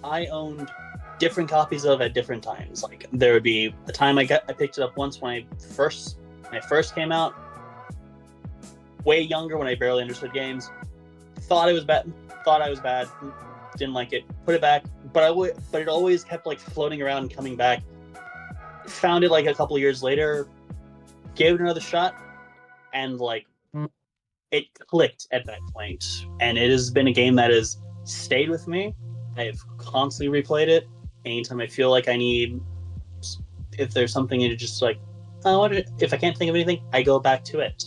I owned different copies of at different times. Like there would be a time I picked it up once when it first came out. Way younger, when I barely understood games. Thought I was bad. Didn't like it. Put it back. But it always kept like floating around and coming back. Found it like a couple of years later. Gave it another shot, and like it clicked at that point. And it has been a game that has stayed with me. I've constantly replayed it. Anytime I feel like I need, if there's something to just like, if I can't think of anything, I go back to it.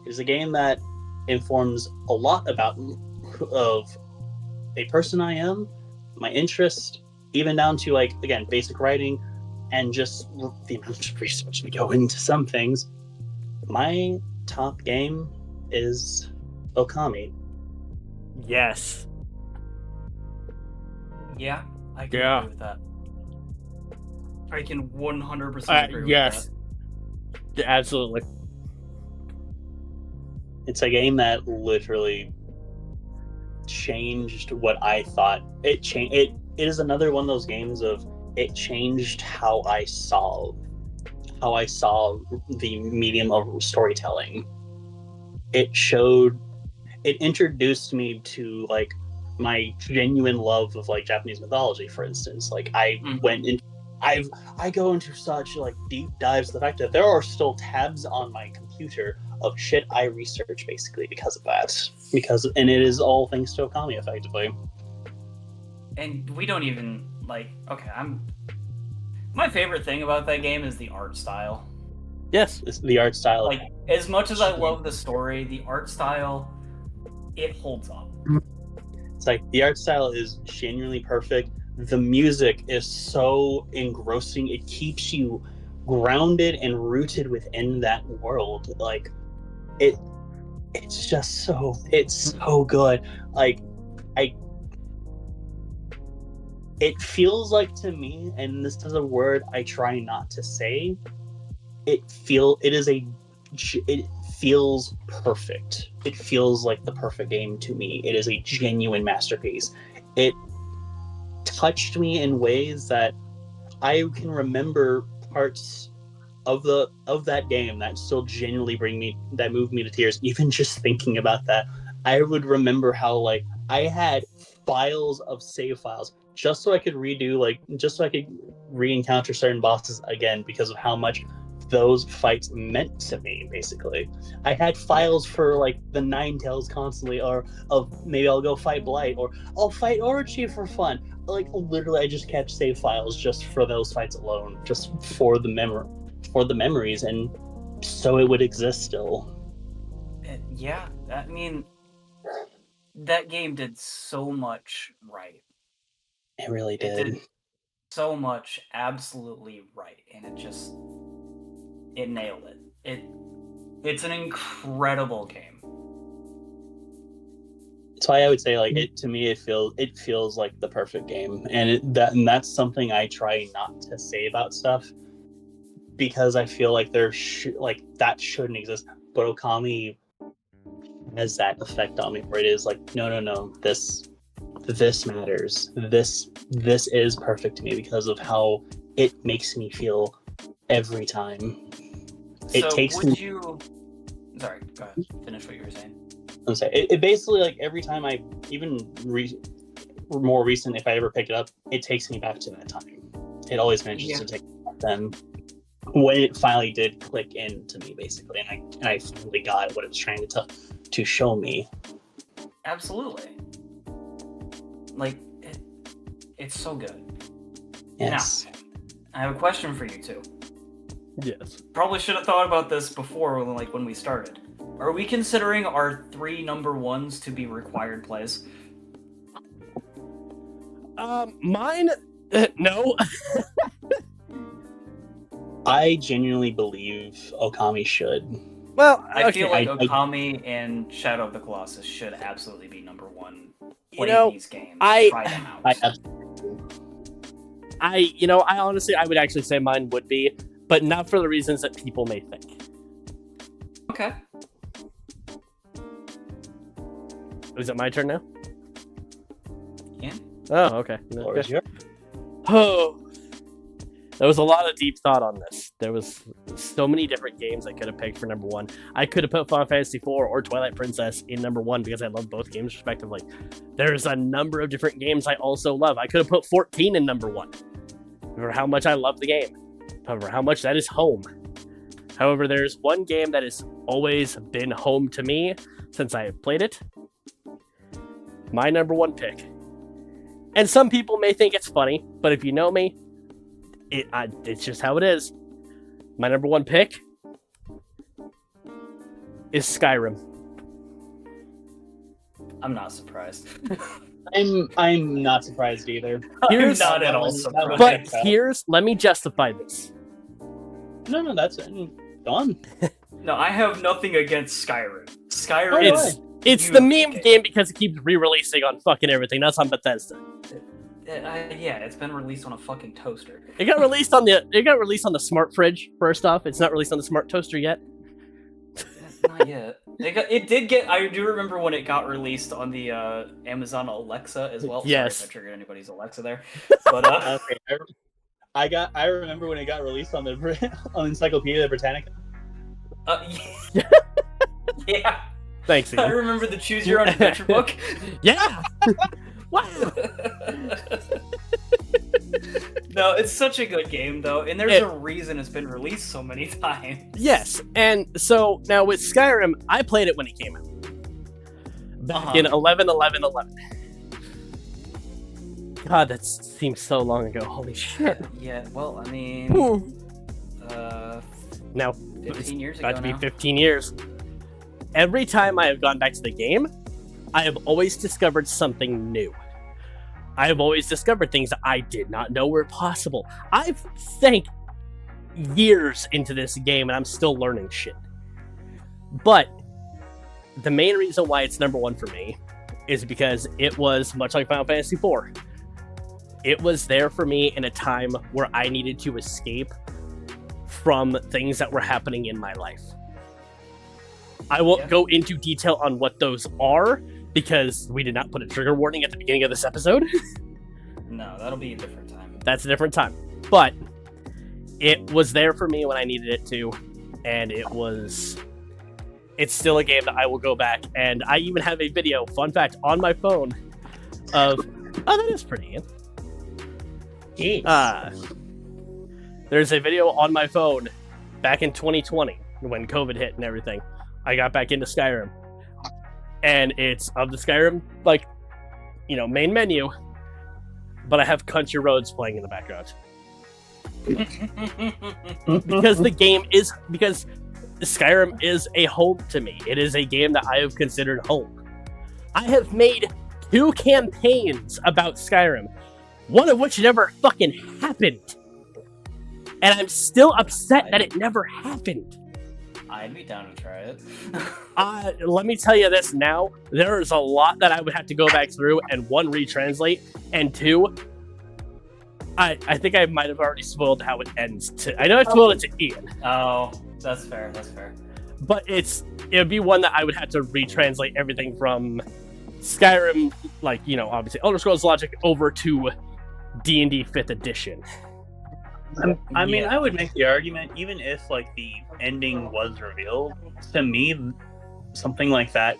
It is a game that informs a lot about of a person I am, my interest, even down to like, again, basic writing, and just the amount of research we go into some things. My top game is Okami. Yes. Yeah, I can agree with that. I can 100% agree with yes. that. Absolutely. It's a game that literally changed what I thought. It is another one of those games of it changed how I saw the medium of storytelling. It introduced me to like my genuine love of like Japanese mythology, for instance. Like I go into such like deep dives, the fact that there are still tabs on my computer of shit I research basically because of that. And it is all thanks to Okami, effectively. And we don't even like. Okay, my favorite thing about that game is the art style. Yes, the art style. Like as much as I love the story, the art style, it holds up. It's like the art style is genuinely perfect. The music is so engrossing. It keeps you grounded and rooted within that world. Like it's just so good. Like it feels like to me, and this is a word I try not to say, it feels perfect. It feels like the perfect game to me. It is a genuine masterpiece. It touched me in ways that I can remember parts of that game that still genuinely move me to tears. Even just thinking about that, I would remember how like I had files of save files just so I could re-encounter certain bosses again because of how much those fights meant to me. Basically, I had files for like the Ninetales constantly, or of maybe I'll go fight Blight, or I'll fight Orochi for fun. Like literally, I just kept save files just for those fights alone, just for the memories, and so it would exist still. Yeah, I mean, that game did so much right. It really did. It did so much absolutely right, and it nailed it. It's an incredible game. That's why I would say, like, to me, it feels like the perfect game, and that's something I try not to say about stuff, because I feel like that shouldn't exist. But Okami has that effect on me, where it is like, no, this this matters. This is perfect to me because of how it makes me feel every time. It takes me. Sorry, go ahead. Finish what you were saying. I'm saying it basically, like, every time I more recent, if I ever pick it up, it takes me back to that time. It always manages to take me back then when it finally did click into me, basically, and I finally got what it was trying to show me. Absolutely. Like, it's so good. Yes. Now, I have a question for you too. Yes. Probably should have thought about this before, like when we started. Are we considering our 3 number 1s to be required plays? Mine, no. I genuinely believe Okami should. Well, I feel like Okami and Shadow of the Colossus should absolutely be number 1. Play these games. Try them out. I honestly, I would actually say mine would be, but not for the reasons that people may think. Okay. Is it my turn now? Yeah. Oh, okay. Oh, there was a lot of deep thought on this. There was so many different games I could have picked for number 1. I could have put Final Fantasy IV or Twilight Princess in number 1 because I love both games respectively. There's a number of different games I also love. I could have put 14 in number 1 for how much I love the game, for how much that is home. However, there's one game that has always been home to me since I have played it. My number 1 pick. And some people may think it's funny, but if you know me, it's just how it is. My number 1 pick is Skyrim. I'm not surprised. I'm not surprised either. I'm not at all surprised. But let me justify this. No, that's it. Go on. No, I have nothing against Skyrim. Skyrim It's the meme game because it keeps re-releasing on fucking everything. That's on Bethesda. Yeah, it's been released on a fucking toaster. It got released on the smart fridge. First off, it's not released on the smart toaster yet. Not yet. It did get. I do remember when it got released on the Amazon Alexa as well. Yes. Sorry if I triggered anybody's Alexa there. But okay, I remember when it got released on on Encyclopedia Britannica. Yeah. Thanks. Ian. I remember the Choose Your Own Adventure book. Yeah. Wow. No, it's such a good game though, and there's a reason it's been released so many times. Yes, and so now with Skyrim, I played it when it came out. Back in 11/11/11. God, that seems so long ago. Holy shit. Yeah, well, I mean, now 15 years about ago to be now. 15 years. Every time I have gone back to the game, I have always discovered something new. I have always discovered things that I did not know were possible. I've sank years into this game and I'm still learning shit. But the main reason why it's number 1 for me is because it was much like Final Fantasy IV. It was there for me in a time where I needed to escape from things that were happening in my life. I won't go into detail on what those are, because we did not put a trigger warning at the beginning of this episode. No, that'll be a different time. That's a different time. But it was there for me when I needed it to, and it's still a game that I will go back, and I even have a video, fun fact, on my phone of, oh, that is pretty. There's a video on my phone back in 2020 when COVID hit and everything. I got back into Skyrim. And it's of the Skyrim, main menu, but I have Country Roads playing in the background. because Skyrim is a home to me. It is a game that I have considered home. I have made 2 campaigns about Skyrim, one of which never fucking happened. And I'm still upset that it never happened. I'd be down to try it. Let me tell you this now. There is a lot that I would have to go back through and 1, retranslate, and 2, I think I might have already spoiled how it ends. I know I spoiled it to Ian. Oh, that's fair. But it would be one that I would have to retranslate everything from Skyrim, like, you know, obviously Elder Scrolls logic over to D&D 5th edition. I mean, I would make the argument, even if like the ending was revealed, to me, something like that,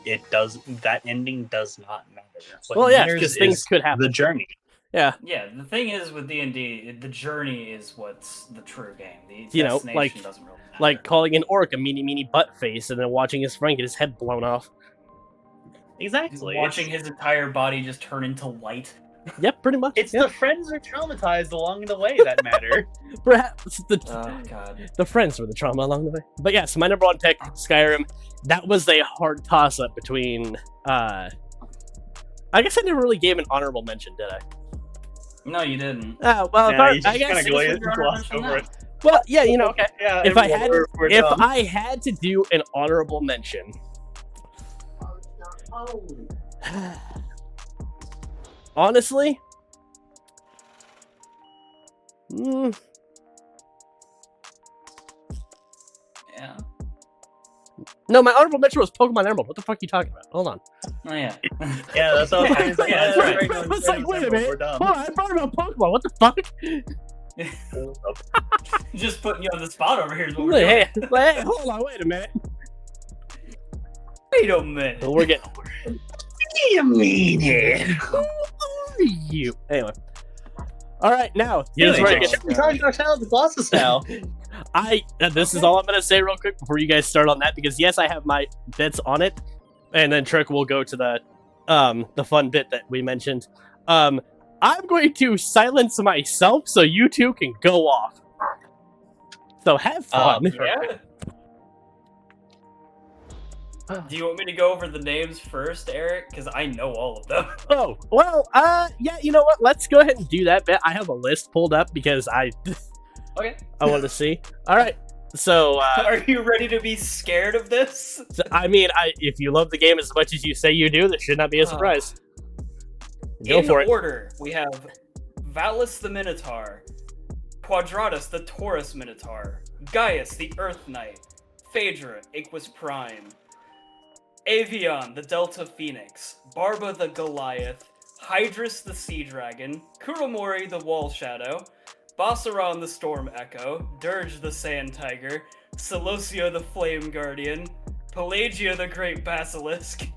that ending does not matter. What matters because things is could happen. the journey. Yeah. Yeah, the thing is with D&D, the journey is what's the true game. The You know, destination like- doesn't really matter. Like calling an orc a meanie butt face and then watching his friend get his head blown off. Exactly. Watching his entire body just turn into white. Yep, pretty much. It's yeah. the friends are traumatized along the way that matter. Perhaps Oh god. the friends were the trauma along the way. But yeah, so my number one pick, Skyrim. That was a hard toss-up between... I guess I never really gave an honorable mention, did I? No, you didn't. Well, Yeah, you I just guess... kinda This was your glossed honorable over mention it. Well, yeah, you know, okay. Yeah, If I had, we're if dumb. I had to do an honorable mention, honestly, Yeah. no, my honorable mention was Pokemon Emerald. What the fuck are you talking about? Hold on. Oh yeah. Yeah, that's what I was saying. Yeah, that's right. I was like, wait a minute. We're dumb. Hold on, I brought about Pokemon. What the fuck? Just putting you on the spot over here is what we're doing. Hey, hold on, wait a minute. Wait a minute. Well, we're getting. You mean it? Who are you? Anyway. All right, now here's Anyway, where we're talking about Shadow of the Colossus now. this is all I'm gonna say real quick before you guys start on that, because yes, I have my bits on it, and then Trick will go to the fun bit that we mentioned. I'm going to silence myself so you two can go off. So have fun. Yeah. Do you want me to go over the names first, Eric? Because I know all of them. Oh, well, yeah, you know what? Let's go ahead and do that bit. I have a list pulled up because I Okay. wanted to see. All right. So, Are you ready to be scared of this? I mean, if you love the game as much as you say you do, this should not be a surprise. Go In for it. order, we have Valus the Minotaur, Quadratus the Taurus Minotaur, Gaius the Earth Knight, Phaedra, Aquus Prime, Avion the Delta Phoenix, Barba the Goliath, Hydrus the Sea Dragon, Kuromori the Wall Shadow, Bossaron the Storm Echo, Dirge the Sand Tiger, Celosio the Flame Guardian, Pelagia the Great Basilisk,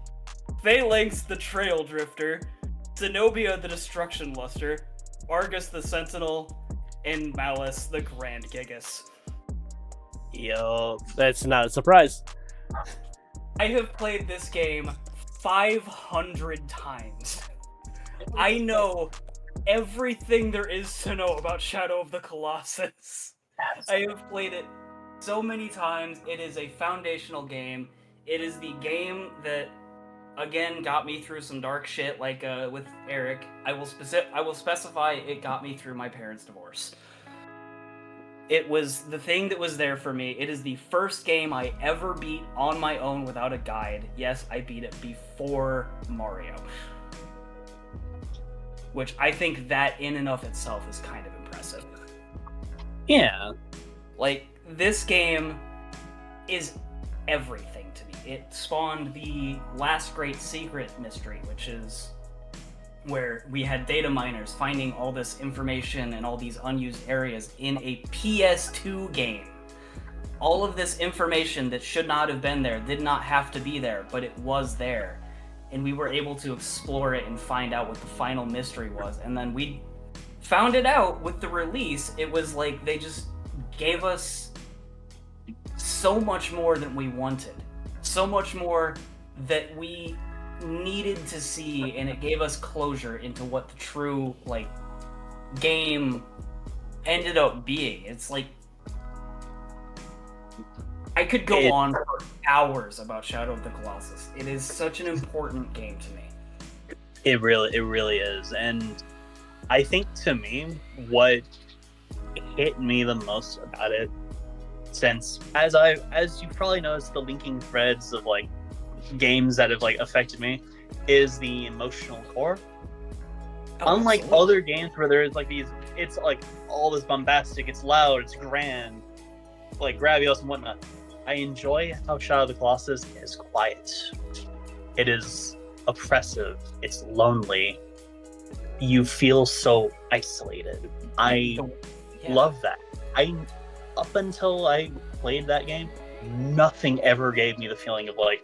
Phalanx the Trail Drifter, Zenobia the Destruction Luster, Argus the Sentinel, and Malice the Grand Gigas. Yo, That's not a surprise. I have played this game 500 times. I know everything there is to know about Shadow of the Colossus. I have played it so many times. It is a foundational game. It is the game that, again, got me through some dark shit, like with Eric. I will specify it got me through my parents' divorce. It was the thing that was there for me. It is the first game I ever beat on my own without a guide. Yes, I beat it before Mario. Which I think that in and of itself is kind of impressive. yeah. Like, this game is everything to me. It spawned the last great secret mystery, which is where we had data miners finding all this information and all these unused areas in a PS2 game. All of this information that should not have been there, did not have to be there, but it was there. And we were able to explore it and find out what the final mystery was. And then we found it out with the release. It was like they just gave us so much more than we wanted. So much more that we needed to see, and it gave us closure into what the true, like, game ended up being. It's like, I could go on for hours about Shadow of the Colossus. It is such an important game to me. It really is. And I think, to me, what hit me the most about it, since as you've probably noticed, the linking threads of like games that have like affected me, is the emotional core. Unlike other games where there's like these, it's like all this bombastic, it's loud, it's grand, like grandiose and whatnot. I enjoy how Shadow of the Colossus is quiet. It is oppressive, it's lonely. You feel so isolated. I Yeah. love that. Up until I played that game, nothing ever gave me the feeling of like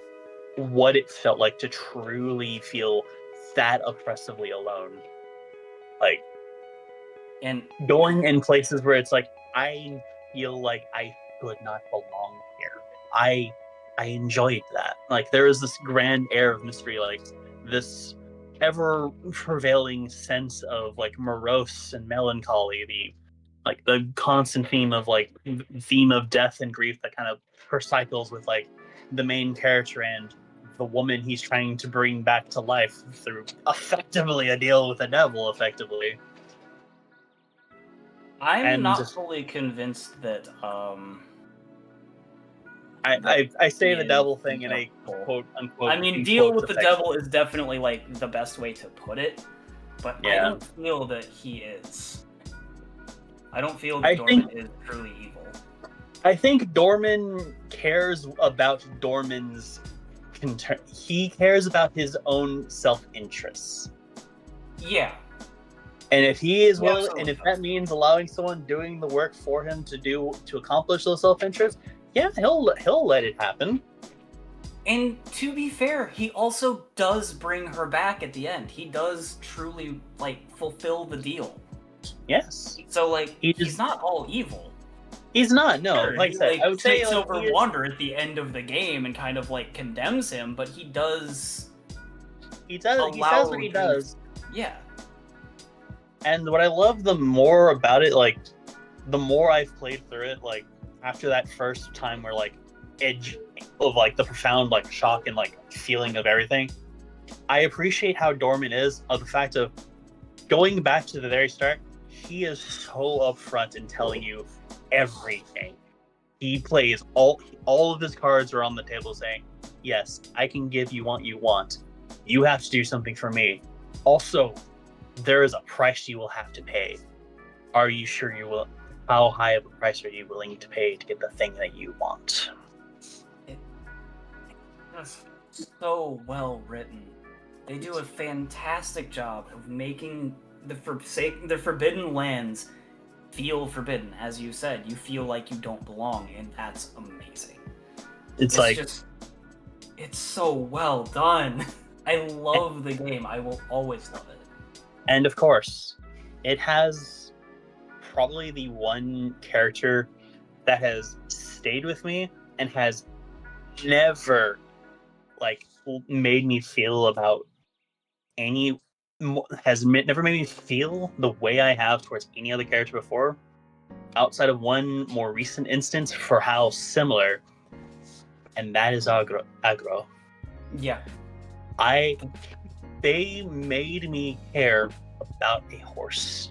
what it felt like to truly feel that oppressively alone. Like And going in places where it's like I feel like I could not belong here. I enjoyed that. Like there is this grand air of mystery, like this ever prevailing sense of like morose and melancholy, the constant theme of death and grief that kind of recycles with like the main character and the woman he's trying to bring back to life through effectively a deal with the devil, effectively. I'm And not fully convinced that I say the is devil thing in a helpful. quote unquote. I mean, in deal quotes with the affection. devil is definitely like the best way to put it, but I Yeah. don't feel that he is. I don't feel I that think- Dorman is truly evil. I think Dorman cares about Dorman's. He cares about his own self-interests. Yeah, And if he is He willing, and absolutely if that means allowing someone doing the work for him to accomplish those self-interests, yeah, he'll let it happen. and to be fair, he also does bring her back at the end. He does truly like fulfill the deal. Yes, So like, He he's just- not all evil. he's not. No, Sure, like I he said, I would say takes like, over he is- Wander at the end of the game and kind of like condemns him, but he does. He does. He allow says what he him- does. Yeah, And what I love the more about it, like the more I've played through it, like after that first time where like edge of like the profound like shock and like feeling of everything, I appreciate how Dorman is, of the fact of going back to the very start. He is so upfront in telling you everything. He plays all of his cards are on the table, saying, "Yes, I can give you what you want. You have to do something for me. Also, there is a price you will have to pay. Are you sure you will? How high of a price are you willing to pay to get the thing that you want?" that's so well written. They do a fantastic job of making the Forbidden Lands feel forbidden. As you said, you feel like you don't belong, and that's amazing. It's like it's so well done. I love the game. I will always love it. And of course, it has probably the one character that has stayed with me and has never like made me feel about any never made me feel the way I have towards any other character before, outside of one more recent instance for how similar, and that is Agro. Yeah. They made me care about a horse.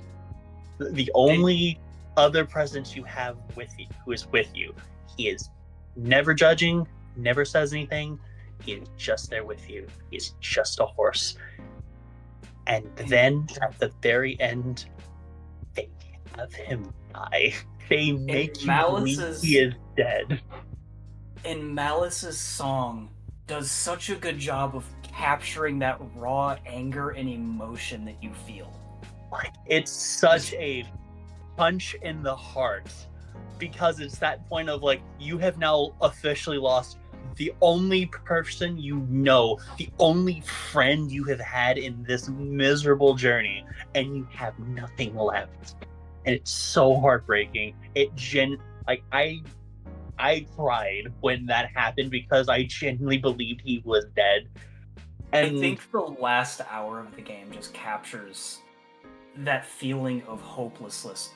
The only other presence you have with you, who is with you, he is never judging, never says anything. He is just there with you. He's just a horse. And then at the very end, they have him die. They make you believe he is dead. And Malice's song does such a good job of capturing that raw anger and emotion that you feel. Like, it's such a punch in the heart, because it's that point of like, you have now officially lost the only person you know, the only friend you have had in this miserable journey, and you have nothing left. And it's so heartbreaking. I cried when that happened because I genuinely believed he was dead. And I think the last hour of the game just captures that feeling of hopelessness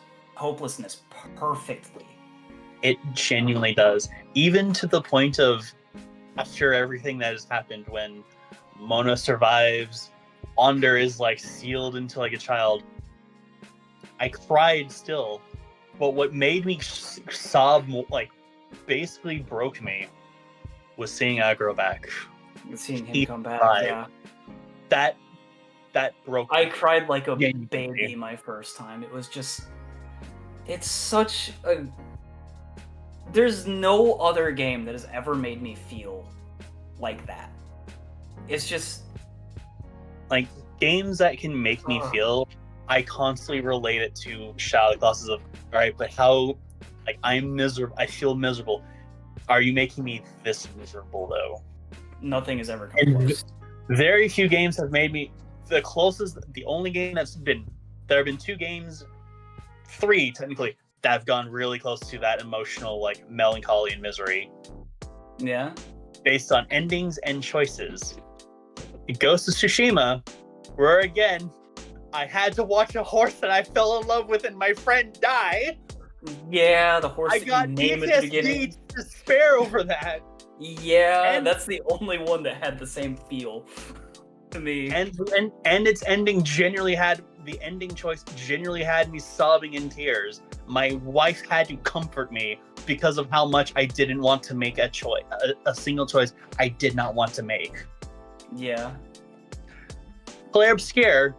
perfectly. it genuinely does. Even to the point of, after everything that has happened, when Mona survives, Onder is like sealed into like a child, I cried still. But what made me sob, like basically broke me, was seeing Agro back. Seeing him He come back, cried. yeah. That broke I me. cried like a Genuinely. baby my first time. It was just... It's such a... There's no other game that has ever made me feel like that. It's just... like games that can make me feel. I constantly relate it to Shadow of the Colossus of, all right, but how, like, I'm miserable. I feel miserable. Are you making me this miserable though? Nothing has ever come And close. very few games have made me the closest. The only game there have been 2 games, 3 technically, that have gone really close to that emotional, like, melancholy and misery. Yeah. Based on endings and choices. Ghost of Tsushima, where again, I had to watch a horse that I fell in love with and my friend die. Yeah, the horse I that got you name at the beginning. PTSD despair over that. Yeah, And- that's the only one that had the same feel to me. And its ending genuinely had the ending choice genuinely had me sobbing in tears. My wife had to comfort me because of how much I didn't want to make a choice, a single choice I did not want to make. Yeah. Claire Obscure,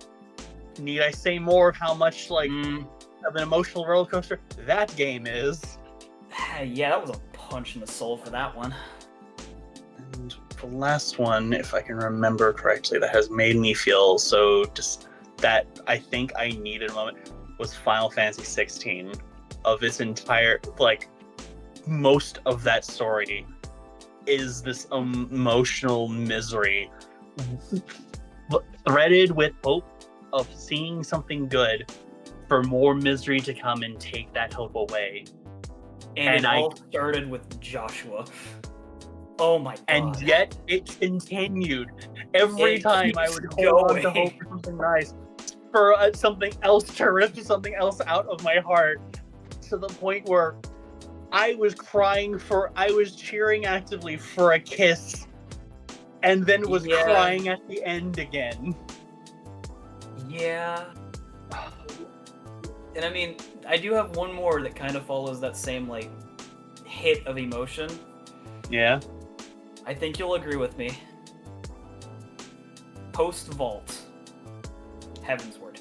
need I say more of how much like Mm. of an emotional roller coaster that game is? Yeah, that was a punch in the soul for that one. And the last one, if I can remember correctly, that has made me feel so just that I think I needed a moment was Final Fantasy 16. Of its entire, like, most of that story is this emotional misery threaded with hope of seeing something good for more misery to come and take that hope away. And it And all started with Joshua. Oh my god. And yet it continued. Every It time I keeps would hold on to going. hope for something nice, for something else to rip something else out of my heart, to the point where I was cheering actively for a kiss, and then was Yeah. crying at the end again. Yeah. And I mean, I do have one more that kind of follows that same, like, hit of emotion. Yeah. I think you'll agree with me. Post Vault. Heavensward.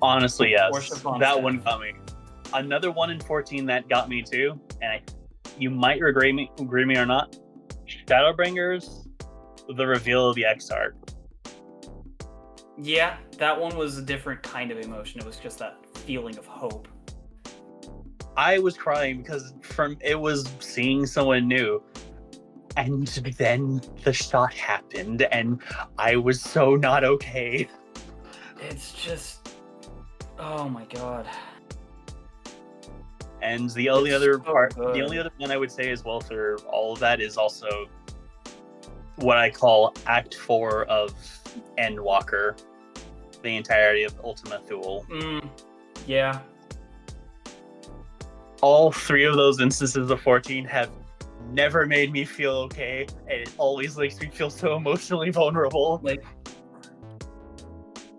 Honestly, yes. Worship on That Staff. one got me. Another one in 14 that got me too, and you might agree me or not. Shadowbringers, the reveal of the X-Art. Yeah, that one was a different kind of emotion. It was just that feeling of hope. I was crying because it was seeing someone new, and then the shot happened, and I was so not okay. It's just, oh my god. And the only It's other so part, good. the only other one I would say as well for all of that is also what I call Act 4 of Endwalker, the entirety of Ultima Thule. Yeah. All 3 of those instances of 14 have never made me feel okay, and it always makes me feel so emotionally vulnerable. Like,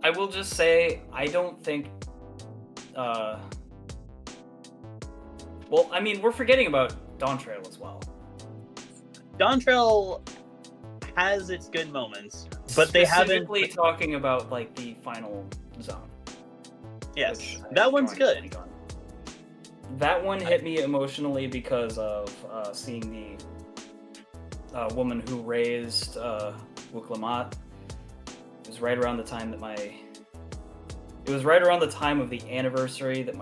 I will just say, I don't think, well, I mean, we're forgetting about Dawn Trail as well. Dawn Trail has its good moments, but they haven't. Specifically talking about, like, the final zone. Yes, which I that was one's drawing a good. blank on. That one hit me emotionally because of seeing the woman who raised Wuklamat. It was right around the time that it was right around the time of the anniversary that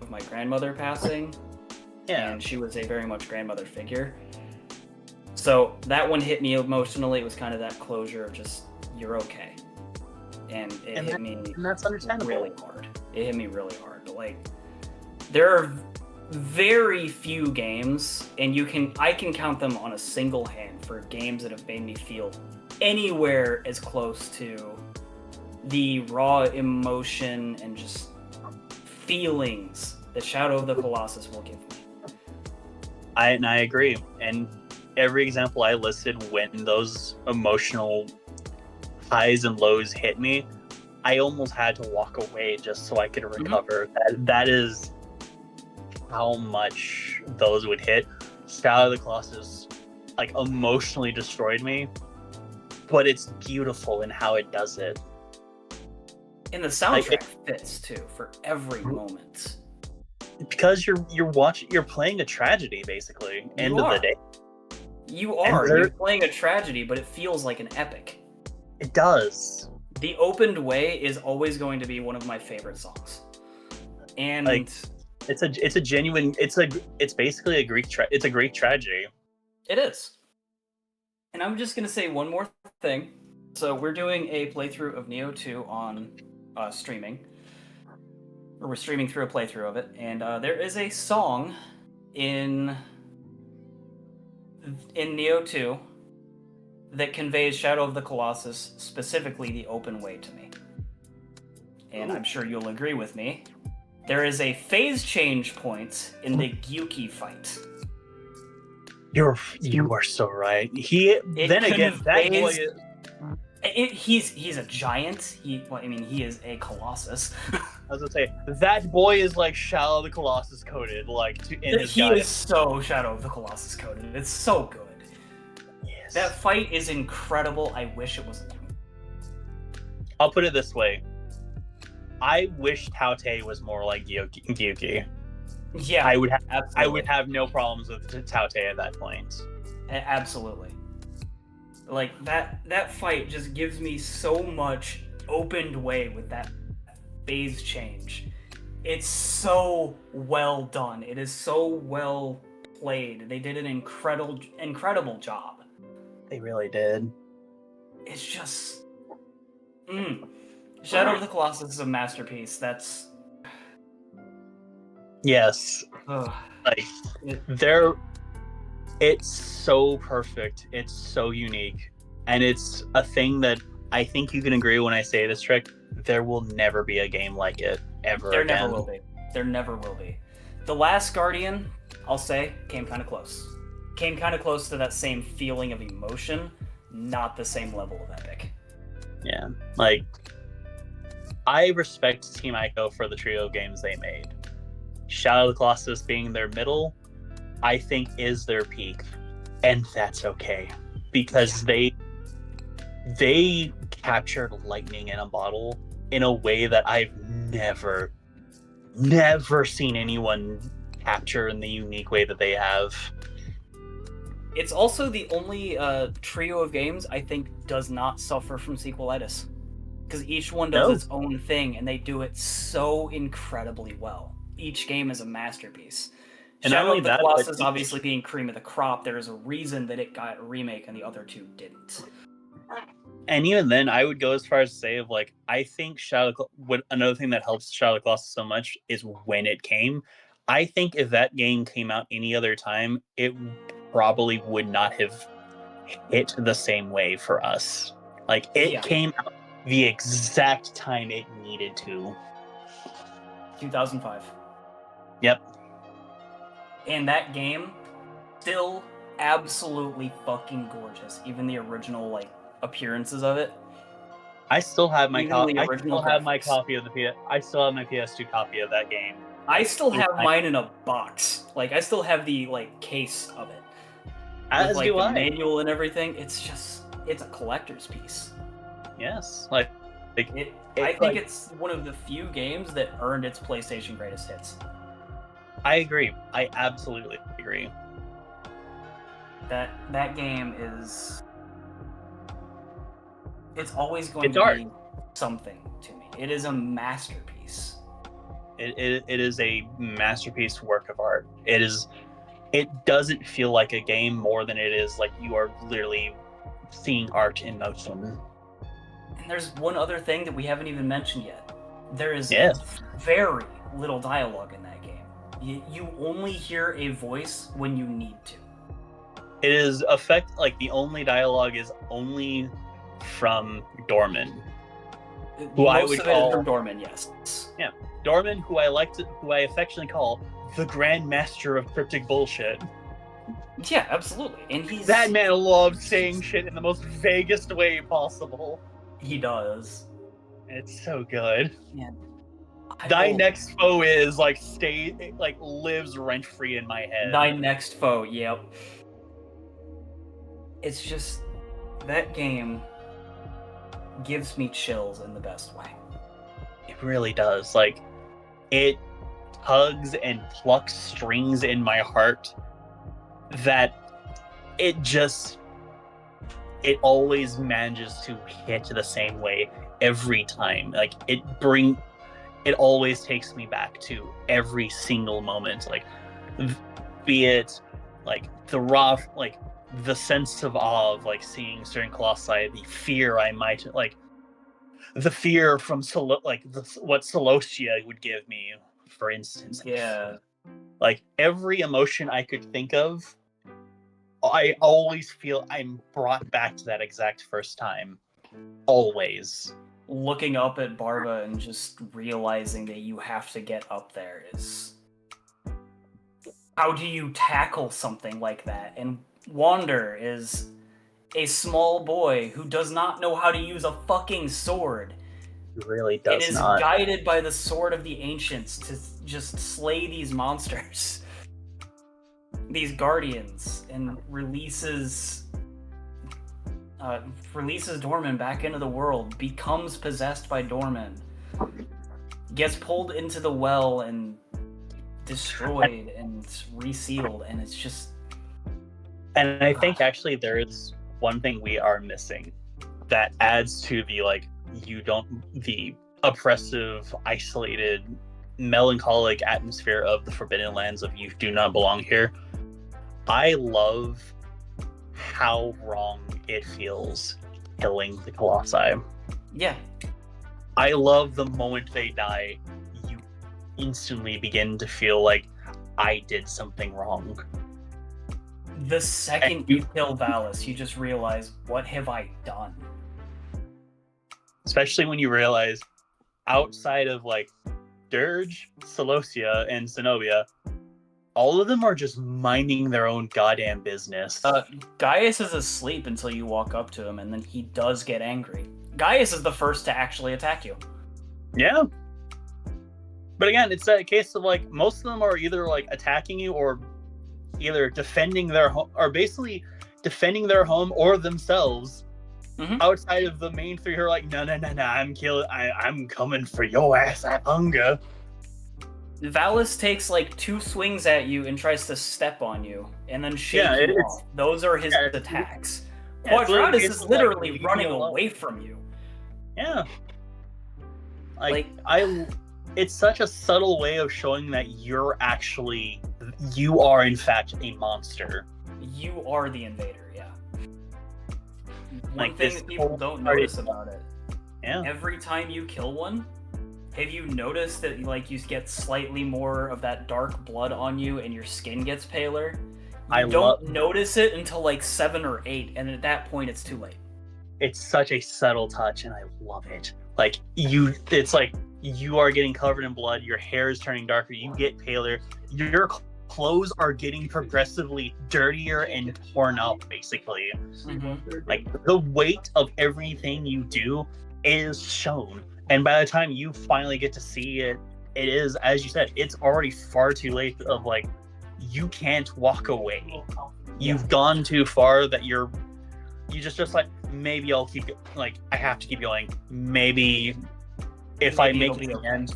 of my grandmother passing. Yeah. And she was a very much grandmother figure. So that one hit me emotionally. It was kind of that closure of just, you're okay. And it hit me And that's understandable. really hard. It hit me really hard. But, like, there are very few games, and I can count them on a single hand for games that have made me feel anywhere as close to the raw emotion and just feelings that Shadow of the Colossus will give me. I agree. And every example I listed when those emotional highs and lows hit me, I almost had to walk away just so I could recover. That is how much those would hit. Shadow of the Colossus, like, emotionally destroyed me, but it's beautiful in how it does it. And the soundtrack fits too for every moment. Because you're playing a tragedy, basically. End of the day. You are. You're playing a tragedy, but it feels like an epic. It does. The Opened Way is always going to be one of my favorite songs. And Like, it's a genuine, it's basically a Greek it's a Greek tragedy. it is. And I'm just going to say one more thing. So we're doing a playthrough of Neo 2 on streaming. Or we're streaming through a playthrough of it. And there is a song in Neo 2 that conveys Shadow of the Colossus, specifically the Open Way, to me. And I'm sure you'll agree with me. There is a phase change point in the Gyuki fight. You are so right. That boy he's a giant. He is a colossus. I was gonna say that boy is like Shadow of the Colossus coded, He is so Shadow of the Colossus coded. It's so good. Yes. That fight is incredible. I wish it was. I'll put it this way. I wish Taute was more like Gyuki. Yeah, I would absolutely. have no problems with Taute at that point. Absolutely. Like that fight just gives me so much Opened Way with that phase change. It's so well done. It is so well played. They did an incredible job. They really did. It's just Shadow of the Colossus is a masterpiece. That's yes. Like it's so perfect. It's so unique, and it's a thing that I think you can agree when I say this, Trick. There will never be a game like it ever again. Never will be. There never will be. The Last Guardian, I'll say, came kind of close. Came kind of close to that same feeling of emotion, not the same level of epic. Yeah, like I respect Team Ico for the trio games they made. Shadow of the Colossus being their middle, I think is their peak, and that's okay because they captured lightning in a bottle in a way that I've never seen anyone capture in the unique way that they have. It's also the only trio of games I think does not suffer from sequelitis, because each one does its own thing and they do it so incredibly well. Each game is a masterpiece. And Shadow of the Colossus obviously being cream of the crop, there is a reason that it got a remake and the other two didn't. And even then, I would go as far as to say I think another thing that helps Shadow of the Colossus so much is when it came. I think if that game came out any other time, it probably would not have hit the same way for us. It came out the exact time it needed to. 2005. Yep. And that game, still absolutely fucking gorgeous. Even the original appearances of it. I still have my copy. I still have my PS2 copy of that game. I still have mine in a box. I still have the case of it. As with, do the I. manual and everything. It's a collector's piece. Yes. I think it's one of the few games that earned its PlayStation Greatest Hits. I agree. I absolutely agree. That game is... It's always going to be something to me. It is a masterpiece. It is a masterpiece work of art. It doesn't feel like a game more than it is like you are literally seeing art in motion. And there's one other thing that we haven't even mentioned yet. There is very little dialogue in that game. You only hear a voice when you need to. It is the only dialogue is only from Dorman. Most of it is from Dorman, yes. Yeah. Dorman, who I affectionately call the Grand Master of cryptic bullshit. Yeah, absolutely. And that man loves saying shit in the most vaguest way possible. He does. It's so good. Man. Thy next foe is lives rent free in my head. Thy next foe, yep. It's just that game gives me chills in the best way. It really does. It tugs and plucks strings in my heart that it it always manages to hit the same way every time. Like it always takes me back to every single moment. Like be it like the raw, like the sense of awe of like seeing certain colossi, the fear I might like, the fear from what Celosia would give me, for instance. Yeah. Like every emotion I could think of, I always feel I'm brought back to that exact first time. Always. Looking up at Barba and just realizing that you have to get up there is... How do you tackle something like that? And Wander is a small boy who does not know how to use a fucking sword. He really And does is not. guided by the sword of the ancients to just slay these monsters. These guardians, and releases Dorman back into the world, becomes possessed by Dorman, gets pulled into the well and destroyed and resealed, and it's just... And I think actually there is one thing we are missing that adds to the oppressive, isolated, melancholic atmosphere of the Forbidden Lands of you do not belong here. I love how wrong it feels killing the Colossi. Yeah. I love the moment they die, you instantly begin to feel like I did something wrong. The second you kill Valis, you just realize, what have I done? Especially when you realize, outside of like Dirge, Celosia, and Zenobia, all of them are just minding their own goddamn business. Gaius is asleep until you walk up to him, and then he does get angry. Gaius is the first to actually attack you. Yeah. But again, it's that case of like, most of them are either like attacking you or either defending their home, or basically defending their home or themselves. Mm-hmm. Outside of the main three who are like, no, I'm coming for your ass at hunger. Valis takes like 2 swings at you and tries to step on you, and then shake you off. Those are his attacks. Quadratus is literally like running away from you. Yeah. It's such a subtle way of showing that you are in fact a monster. You are the invader, yeah. One Like thing that people don't notice about it. Yeah. Every time you kill one, have you noticed that like you get slightly more of that dark blood on you and your skin gets paler? You don't notice it until like 7 or 8, and at that point it's too late. It's such a subtle touch, and I love it. Like it's like you are getting covered in blood, your hair is turning darker, you get paler, your clothes are getting progressively dirtier and torn up, basically. Mm-hmm. Like the weight of everything you do is shown. And by the time you finally get to see it, it is, as you said, it's already far too late of like, you can't walk away. You've gone too far that you just like, maybe I'll keep it, like, I have to keep going. Maybe if I make it the end.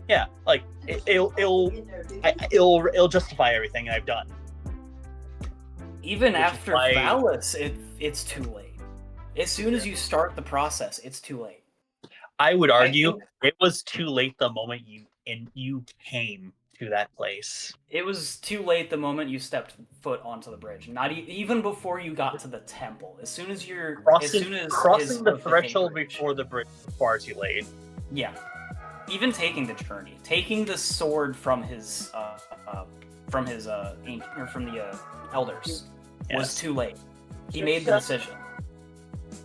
Yeah, like, it'll justify everything I've done. Even after Valis, it's too late. As soon as you start the process, it's too late. I would argue it was too late the moment you came to that place. It was too late the moment you stepped foot onto the bridge. Not even before you got to the temple. As soon as crossing the threshold before the bridge was far too late. Yeah. Even taking the journey, taking the sword from the elders was too late. He made the decision.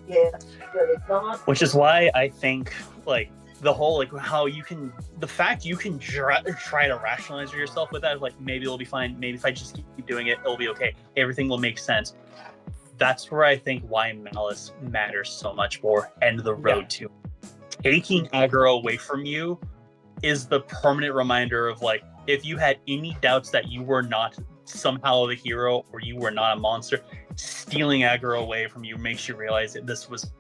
Yeah, but it's not. Which is why I think, like, the whole, like, how you can, the fact you can try to rationalize yourself with that, like, maybe it'll be fine, maybe if I just keep doing it, it'll be okay, everything will make sense. That's where I think why Malice matters so much more, and the road to. Taking aggro away from you is the permanent reminder of, like, if you had any doubts that you were not somehow the hero or you were not a monster, stealing aggro away from you makes you realize that this was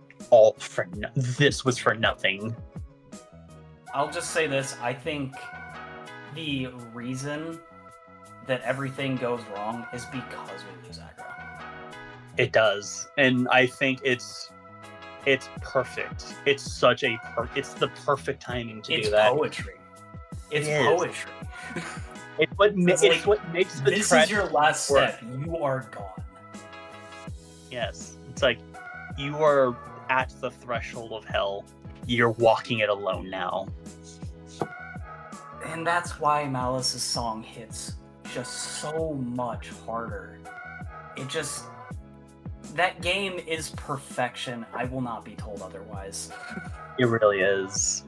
for nothing. I'll just say this, I think the reason that everything goes wrong is because we lose aggro. It does, and I think it's perfect. It's such a it's the perfect timing to do that. Poetry. It's It is. poetry. It's what makes the This is your last work. step. You are gone. Yes, it's like you are at the threshold of hell. You're walking it alone now. And that's why Malice's song hits just so much harder. That game is perfection. I will not be told otherwise. It really is.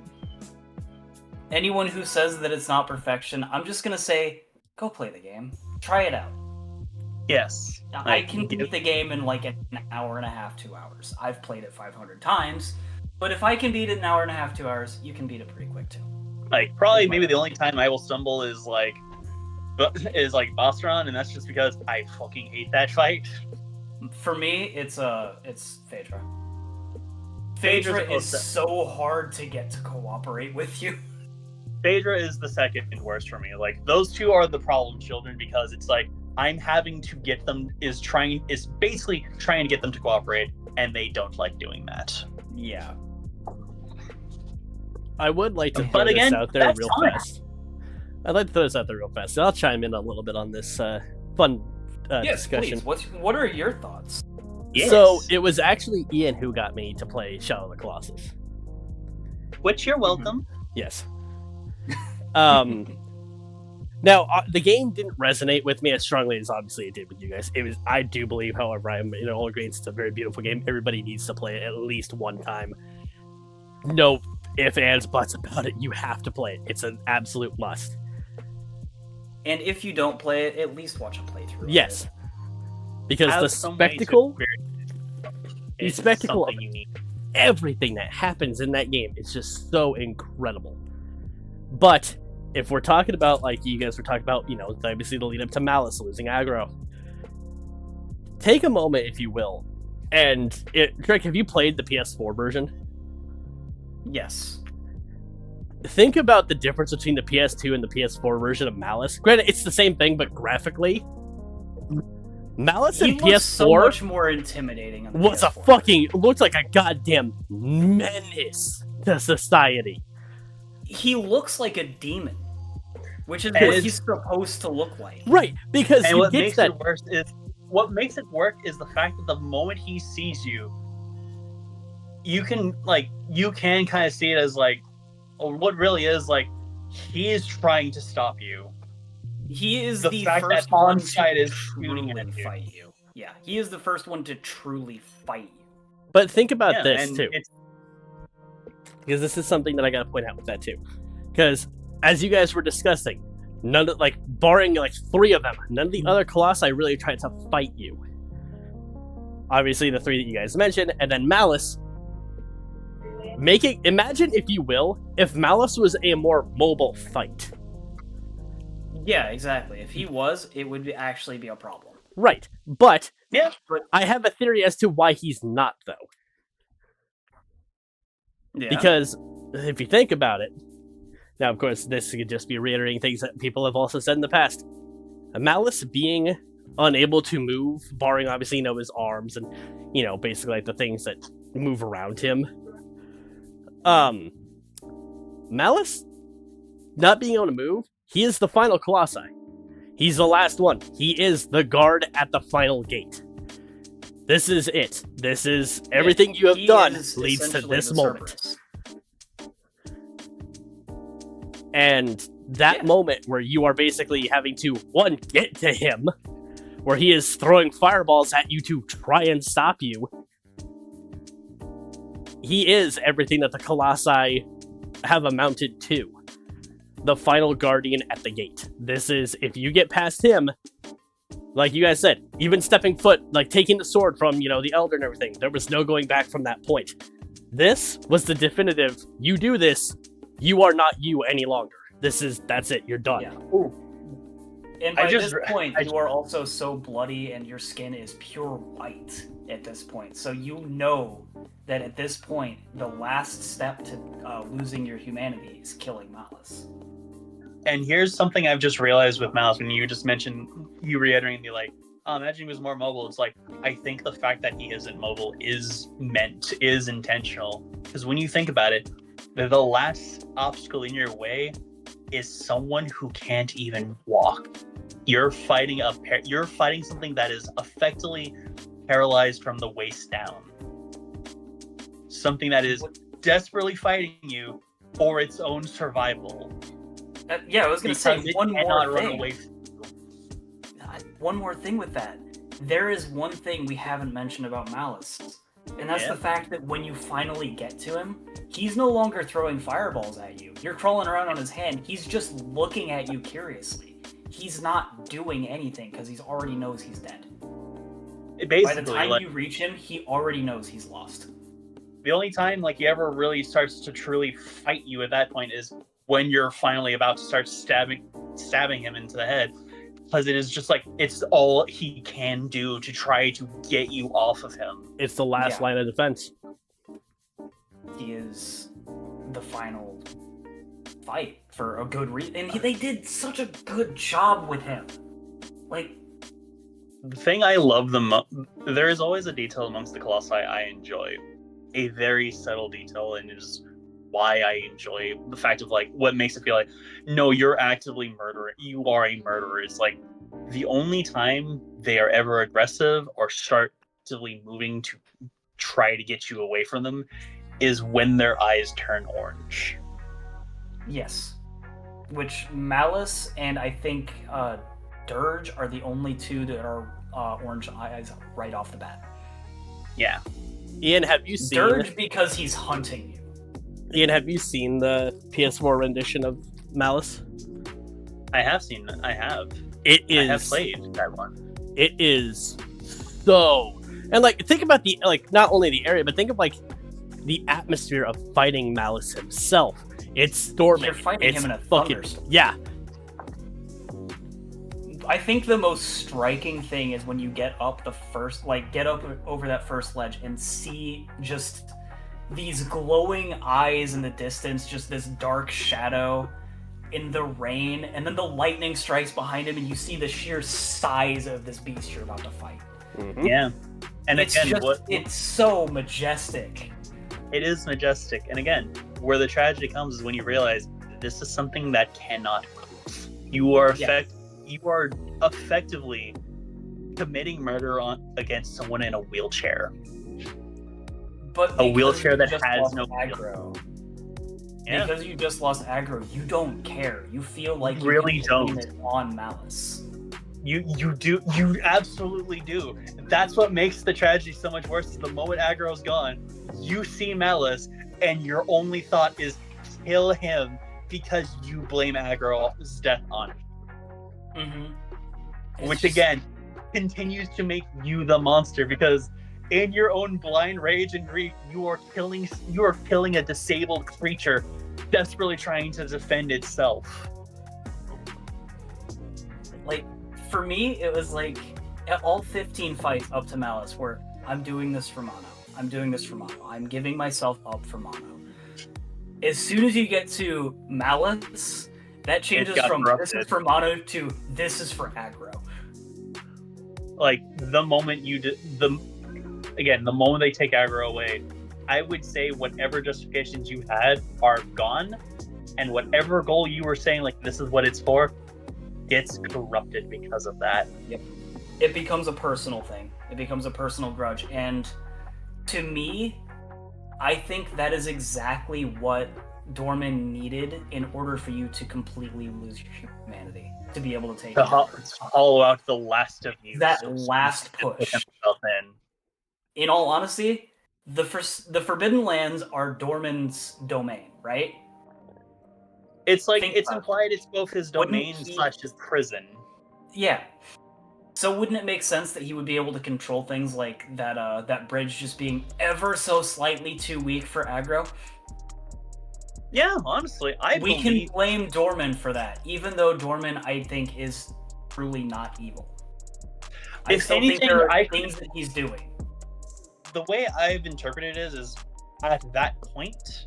Anyone who says that it's not perfection, I'm just gonna say, go play the game. Try it out. Yes. I can beat the game in like an hour and a half, 2 hours. I've played it 500 times, but if I can beat it in an hour and a half, 2 hours, you can beat it pretty quick too. Like, probably maybe the only time I will stumble is like boss run, and that's just because I fucking hate that fight. For me, it's Phaedra. Phaedra is so hard to get to cooperate with you. Phaedra is the second worst for me. Like, those two are the problem children, because it's like I'm having to get them is basically trying to get them to cooperate, and they don't like doing that. Yeah. I would like to throw this out there real fast. I'd like to throw this out there real fast. I'll chime in a little bit on this fun discussion. Please. What are your thoughts? Yes. So it was actually Ian who got me to play Shadow of the Colossus. Which you're welcome. Yes. Now, the game didn't resonate with me as strongly as obviously it did with you guys. I do believe, however, I'm in all agreement, it's a very beautiful game. Everybody needs to play it at least one time. No ifs, ands, buts about it. You have to play it. It's an absolute must. And if you don't play it, at least watch a playthrough. Yes. Because the spectacle, everything that happens in that game is just so incredible. But if we're talking about, like you guys were talking about, obviously the lead up to Malice losing aggro, take a moment, if you will, and Drake, have you played the PS4 version? Yes. Think about the difference between the PS2 and the PS4 version of Malice. Granted, it's the same thing, but graphically, Malice in PS4 so much more intimidating. On the was PS4. Looked like a goddamn menace to society. He looks like a demon, which is what he's supposed to look like. Right, because and what makes it work is the fact that the moment he sees you, you can kind of see it as like, what really is like, he is trying to stop you. He is the fact first that one on-site to is shooting at you. fight you. Yeah, he is the first one to truly fight you. But think about this too, it's because this is something that I got to point out with that too. Because as you guys were discussing, barring three of them, none of the other colossi really tried to fight you. Obviously, the three that you guys mentioned, and then Malice. Imagine, if you will, if Malice was a more mobile fight. Yeah, exactly. If he was, it would actually be a problem. Right, but yeah. I have a theory as to why he's not, though. Yeah. Because if you think about it, now, of course, this could just be reiterating things that people have also said in the past. Malice being unable to move, barring obviously, his arms and, basically like the things that move around him. Malice not being able to move, he is the final colossi. He's the last one. He is the guard at the final gate. This is it. This is everything you have done leads to this moment. And that moment where you are basically having to, one, get to him, where he is throwing fireballs at you to try and stop you. He is everything that the Colossi have amounted to. The final guardian at the gate. This is, if you get past him, like you guys said, even stepping foot, taking the sword from, the Elder and everything, there was no going back from that point. This was the definitive, you do this, you are not you any longer. That's it, you're done. Yeah. Ooh. And by this point, you are also so bloody and your skin is pure white at this point. So you know that at this point, the last step to losing your humanity is killing Malice. And here's something I've just realized with Malice when you just mentioned, you reiterating the imagine he was more mobile. It's like, I think the fact that he isn't mobile is intentional. Because when you think about it, the last obstacle in your way is someone who can't even walk. You're fighting something that is effectively paralyzed from the waist down. Something that is desperately fighting you for its own survival. Yeah, I was going to say one more thing. One more thing with that. There is one thing we haven't mentioned about Malice, and that's the fact that when you finally get to him, he's no longer throwing fireballs at you. You're crawling around on his hand. He's just looking at you curiously. He's not doing anything because he already knows he's dead. By the time you reach him, he already knows he's lost. The only time he ever really starts to truly fight you at that point is when you're finally about to start stabbing him into the head, because it is just it's all he can do to try to get you off of him. It's the last line of defense. He is the final fight for a good reason, and they did such a good job with him. The thing I love the most, there is always a detail amongst the Colossi I enjoy. A very subtle detail, and is why I enjoy the fact of what makes it feel like, no, you're actively murdering. You are a murderer. It's the only time they are ever aggressive or start actively moving to try to get you away from them is when their eyes turn orange. Yes. Which Malice and I think Dirge are the only two that are orange eyes right off the bat. Yeah. Ian, have you seen Dirge because he's hunting you? Ian, have you seen the PS4 rendition of Malice? I have seen it. I have. I have played that one. It is so, and think about the not only the area, but think of the atmosphere of fighting Malice himself. It's storming. You're fighting him in a thunderstorm. Yeah. I think the most striking thing is when you get up get up over that first ledge and see just these glowing eyes in the distance, just this dark shadow in the rain, and then the lightning strikes behind him, and you see the sheer size of this beast you're about to fight. Mm-hmm. Yeah. And it's it's so majestic. It is majestic. And again, where the tragedy comes is when you realize this is something that cannot move. You are effectively committing murder against someone in a wheelchair. But a wheelchair that has no aggro. Yeah. Because you just lost aggro, you don't care. You feel like you really don't it on Malice. You do. You absolutely do. That's what makes the tragedy so much worse. Is the moment aggro's gone, you see Malice, and your only thought is kill him because you blame aggro's death on him. Mm-hmm. Which again continues to make you the monster, because in your own blind rage and grief, you are killing a disabled creature desperately trying to defend itself. For me, it was at all 15 fights up to Malice where I'm doing this for mono. I'm giving myself up for mono. As soon as you get to Malice, that changes from this is for mono to this is for aggro. The moment the moment they take aggro away, I would say whatever justifications you had are gone, and whatever goal you were saying this is what it's for, gets corrupted because of that. Yep. It becomes a personal thing. It becomes a personal grudge. And to me, I think that is exactly what Dorman needed in order for you to completely lose your humanity. To be able to take to hollow out the last of you. That last push. In all honesty, the Forbidden Lands are Dorman's domain, right? It's it's implied it's both his domain / his prison. Yeah. So wouldn't it make sense that he would be able to control things like that bridge just being ever so slightly too weak for aggro? Yeah, honestly, we can blame Dorman for that, even though Dorman, I think, is truly not evil. I still think there are things that he's doing. The way I've interpreted it is at that point,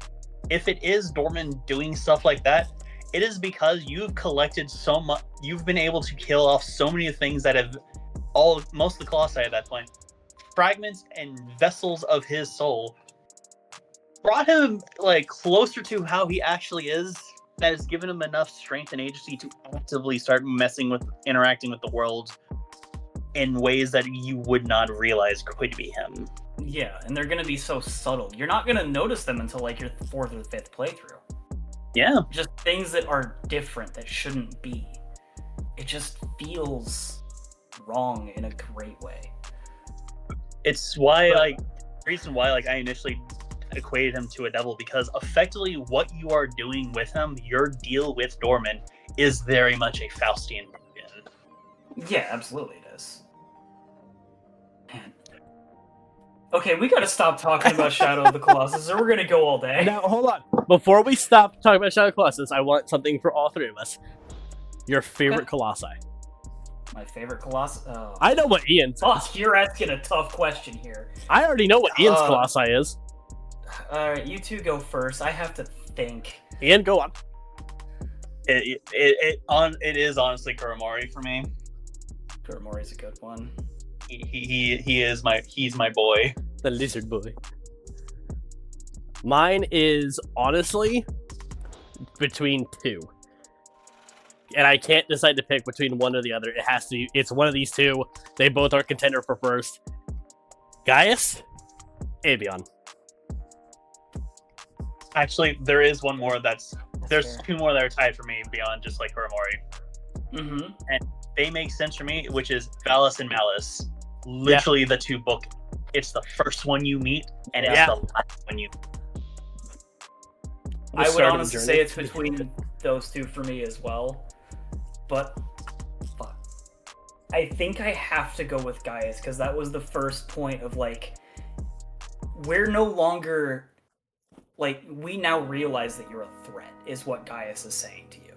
if it is Dorman doing stuff like that, it is because you've collected so much. You've been able to kill off so many things that have most of the Colossi at that point fragments and vessels of his soul brought him like closer to how he actually is. That has given him enough strength and agency to actively start interacting with the world in ways that you would not realize could be him. Yeah, and they're gonna be so subtle. You're not gonna notice them until like your 4th or 5th playthrough. Yeah. Just things that are different that shouldn't be. It just feels wrong in a great way. It's why, like, the reason why, like, I initially equated him to a devil, because effectively what you are doing with him, your deal with Dorman, is very much a Faustian bargain. Yeah, absolutely it is. Man. Okay, we gotta stop talking about Shadow of the Colossus, or we're gonna go all day. Now, hold on. Before we stop talking about Shadow of the Colossus, I want something for all three of us. Your favorite Colossi. My favorite Colossus? Oh. I know what Ian's is. Oh, you're asking a tough question here. I already know what Ian's Colossi is. Alright, you two go first. I have to think. Ian, go on. It is honestly Kuromori for me. Kuromori's a good one. He's my boy. The lizard boy. Mine is honestly between two. And I can't decide to pick between one or the other. It has to be, it's one of these two. They both are contender for first. Gaius, Abion. Actually, there is one more there's fair. two more that are tied for me beyond just like Kuromori. Mm-hmm. And they make sense for me, which is Valis and Malice. Literally the two book. It's the first one you meet, and it's the last one you meet. I would honestly say it's between those two for me as well. But fuck. I think I have to go with Gaius, because that was the first point of like, we're no longer like, we now realize that you're a threat, is what Gaius is saying to you.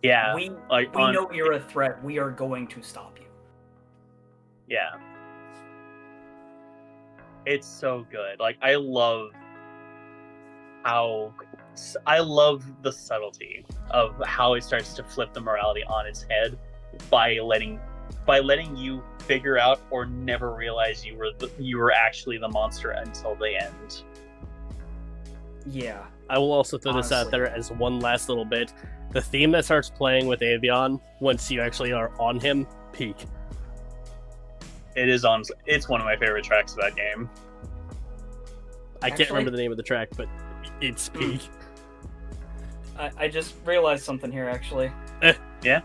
Yeah. We know you're a threat, we are going to stop you. Yeah. It's so good. Like, I love the subtlety of how it starts to flip the morality on its head by letting you figure out or never realize you were actually the monster until the end. Yeah. I will also throw this out there as one last little bit. The theme that starts playing with Avion once you actually are on him, peak. It's one of my favorite tracks of that game. I can't remember the name of the track, but it's peak. I just realized something here, actually. Yeah?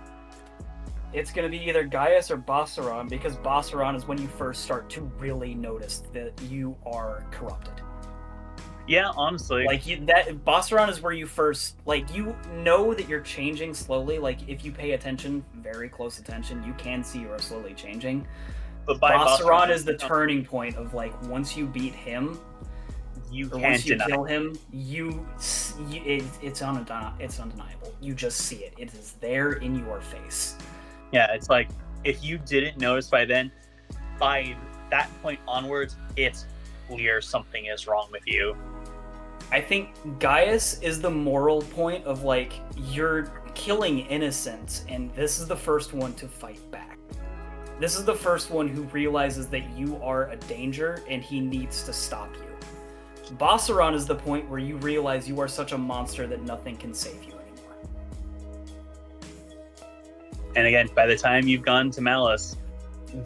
It's going to be either Gaius or Bossaron, because Bossaron is when you first start to really notice that you are corrupted. Yeah, honestly. Like, Bossaron is where you first, like, you know that you're changing slowly. Like, if you pay attention, very close attention, you can see you are slowly changing. But Bossaron is the turning point of, like, once you beat him, once you kill him, it's undeniable. You just see it. It is there in your face. Yeah, it's like, if you didn't notice by then, by that point onwards, it's clear something is wrong with you. I think Gaius is the moral point of, like, you're killing innocents, and this is the first one to fight back. This is the first one who realizes that you are a danger, and he needs to stop you. Bossaron is the point where you realize you are such a monster that nothing can save you anymore. And again, by the time you've gone to Malice,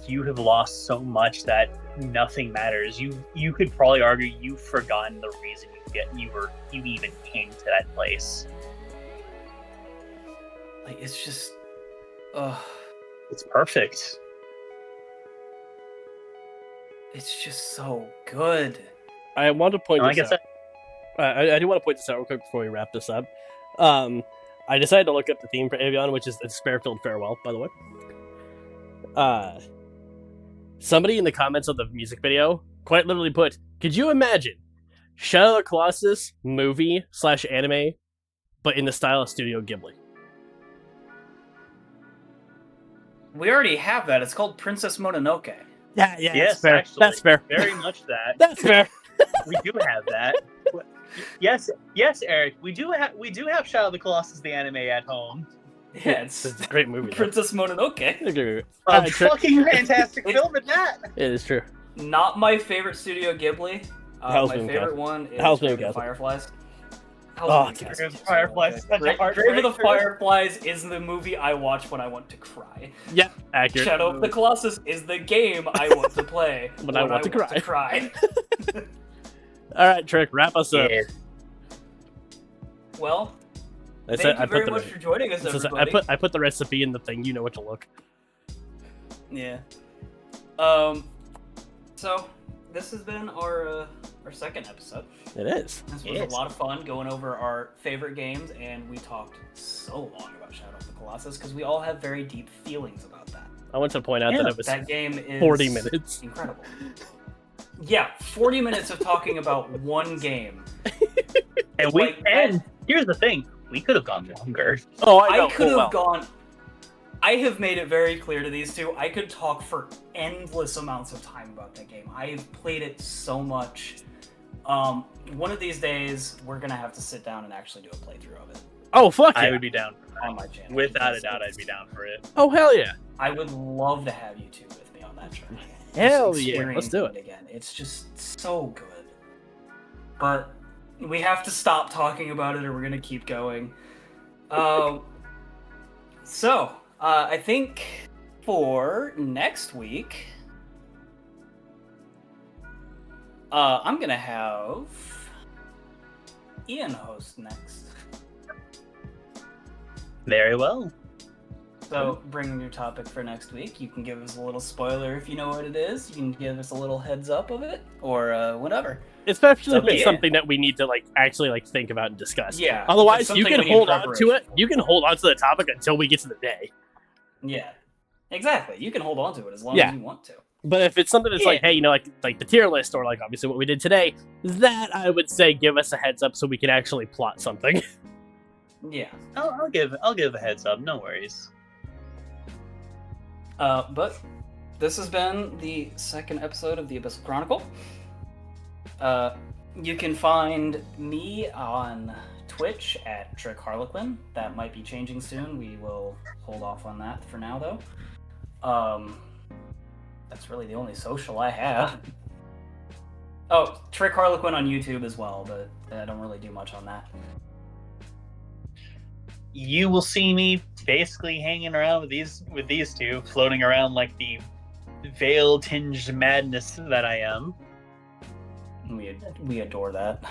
you have lost so much that nothing matters. You could probably argue you've forgotten the reason you even came to that place. Like, it's just, it's perfect. It's just so good. I want to point Like this I out. I do want to point this out real quick before we wrap this up. I decided to look up the theme for Avion, which is the Spare-Filled Farewell, by the way. Somebody in the comments of the music video quite literally put, could you imagine Shadow of the Colossus movie / anime, but in the style of Studio Ghibli? We already have that. It's called Princess Mononoke. Yeah, Yes, that's fair. actually, That's fair. Very much that. That's fair. We do have that. Yes, Eric. We do have Shadow of the Colossus the anime at home. Yeah, it's It's a great movie. Princess Mononoke. Though. A fucking fantastic film at that. It is true. Not my favorite Studio Ghibli. How's My Moon favorite Castle? one is How's Grave Moon of the Castle? Fireflies. Oh, Moon Castle Grave of is the Fireflies, so such a good. heartbreak Grave of the for us. Fireflies is the movie I watch when I want to cry. Yeah, accurate. Shadow of the Colossus is the game I want to play When I want to cry. All right, Trick, wrap us up. Yeah. Well, I thank you very the much for joining us, it says- everybody. I put the recipe in the thing. You know what to look. Yeah. So this has been our second episode. It is. This was Yes. a lot of fun going over our favorite games, and we talked so long about Shadow of the Colossus because we all have very deep feelings about that. I want to point out Yeah, that it was That game is 40 minutes. Incredible. Yeah, 40 minutes of talking about one game. And we Like, and here's the thing, we could have gone longer. Oh, I know. I could full have well. gone. I have made it very clear to these two. I could talk for endless amounts of time about that game. I've played it so much. One of these days, we're gonna have to sit down and actually do a playthrough of it Oh, fuck I yeah. would be down for on my channel. Without a because doubt, I'd it's- be down for it. Oh, hell yeah. I would love to have you two with me on that journey. Hell Just yeah. Let's do it. experiencing again. It's just so good. But we have to stop talking about it, or we're gonna keep going. So I think for next week, I'm gonna have Ian host next. Very well. So bring your topic for next week. You can give us a little spoiler if you know what it is. You can give us a little heads up of it, or whatever. Especially if So, it's yeah. something that we need to actually think about and discuss. Yeah. Otherwise, if you it's can something we need hold on to preparation it. You can hold on to the topic until we get to the day. Yeah, exactly. You can hold on to it as long Yeah. as you want to. But if it's something that's Yeah. hey, like the tier list or obviously what we did today, that I would say give us a heads up so we can actually plot something. Yeah. I'll give a heads up, no worries. But this has been the second episode of the Abyssal Chronicle. You can find me on Twitch at Trick Harlequin. That might be changing soon. We will hold off on that for now, though. That's really the only social I have. Oh, Trick Harlequin on YouTube as well, but I don't really do much on that. You will see me basically hanging around with these two, floating around like the veil-tinged madness that I am. We adore that.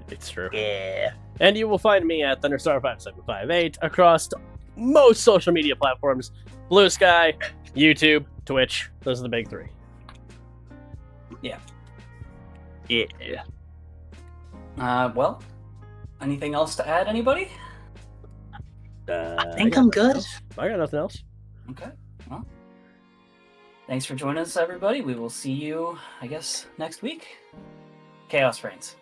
It's true. Yeah. And you will find me at Thunderstar5758 across most social media platforms: Blue Sky, YouTube, Twitch. Those are the big three. Yeah. Well, anything else to add, anybody? I think I'm good. I got nothing else. Okay. Well, thanks for joining us, everybody. We will see you, I guess, next week. Chaos Brains.